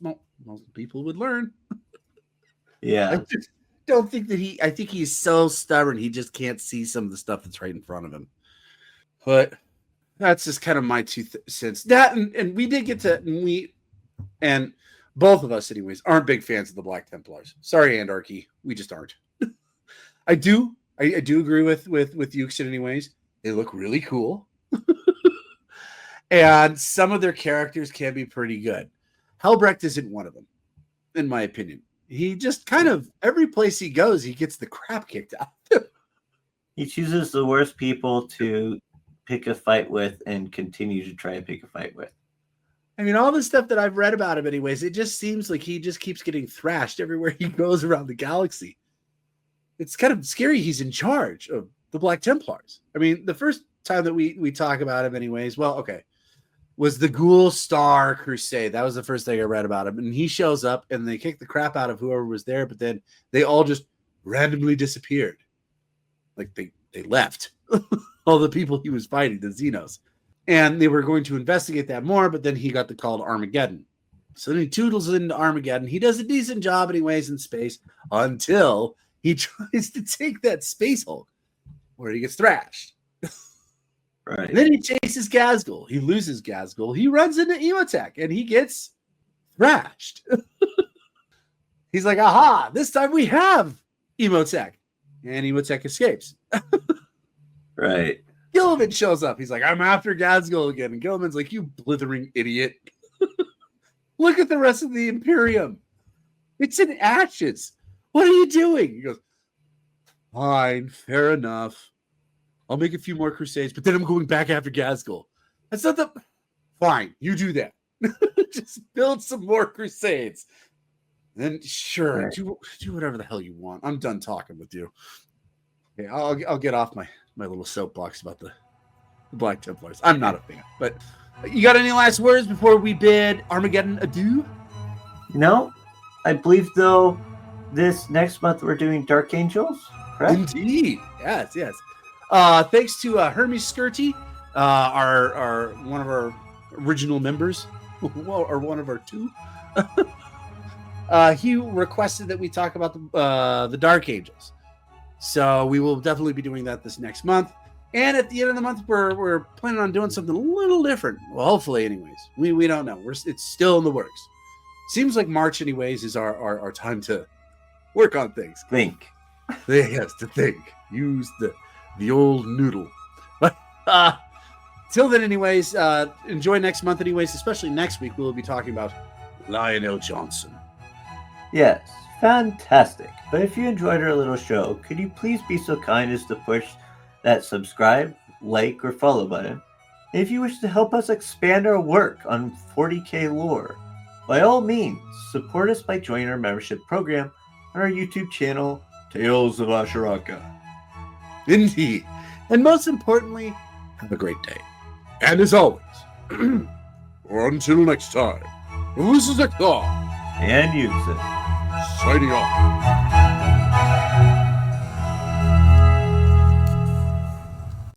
people would learn. Yeah. I just don't think that I think he's so stubborn he just can't see some of the stuff that's right in front of him. But that's just kind of my 2 cents. That and we did get to and both of us, anyways, aren't big fans of the Black Templars. Sorry, Anarchy, we just aren't. I do agree with Euxid, anyways. They look really cool, and some of their characters can be pretty good. Helbrecht isn't one of them, in my opinion. He just kind of every place he goes, he gets the crap kicked out. He chooses the worst people to pick a fight with and continue to try and pick a fight with. I mean, all the stuff that I've read about him, anyways, it just seems like he just keeps getting thrashed everywhere he goes around the galaxy. It's kind of scary he's in charge of the Black Templars. I mean, the first time that we talk about him, anyways, was the Ghoul Star Crusade. That was the first thing I read about him. And he shows up and they kick the crap out of whoever was there, but then they all just randomly disappeared. Like they left. All the people he was fighting, the Xenos. And they were going to investigate that more, but then he got the call to Armageddon. So then he toodles into Armageddon. He does a decent job anyways in space until he tries to take that space Hulk where he gets thrashed. Right. And then he chases Gazgul. He loses Gazgul. He runs into Emotech and he gets thrashed. He's like, aha, this time we have Emotech. And Emotech escapes. Right. Gilliman shows up. He's like, I'm after Gazgul again. And Gilliman's like, you blithering idiot. Look at the rest of the Imperium. It's in ashes. What are you doing? He goes, fine, fair enough. I'll make a few more crusades, but then I'm going back after Gazgul. That's not the... Fine, you do that. Just build some more crusades. Then, sure, right. do whatever the hell you want. I'm done talking with you. Okay, I'll get off my little soapbox about the Black Templars. I'm not a fan. But you got any last words before we bid Armageddon adieu? No, I believe, though, this next month we're doing Dark Angels, correct? Indeed. Yes. Thanks to Hermes Skirty, our one of our original members, or one of our 2. He requested that we talk about the Dark Angels. So we will definitely be doing that this next month. And at the end of the month, we're planning on doing something a little different. Well, hopefully, anyways. We don't know. It's still in the works. Seems like March, anyways, is our time to work on things. Think. Yes, to think. Use the old noodle. But till then, anyways, enjoy next month, anyways. Especially next week, we'll be talking about Lionel Johnson. Yes, fantastic. But if you enjoyed our little show, could you please be so kind as to push that subscribe, like, or follow button? And if you wish to help us expand our work on 40K lore, by all means, support us by joining our membership program on our YouTube channel, Tales of Asharaka. Indeed. And most importantly, have a great day. And as always, until next time, this is Ekthar. And Yuxin. Signing off.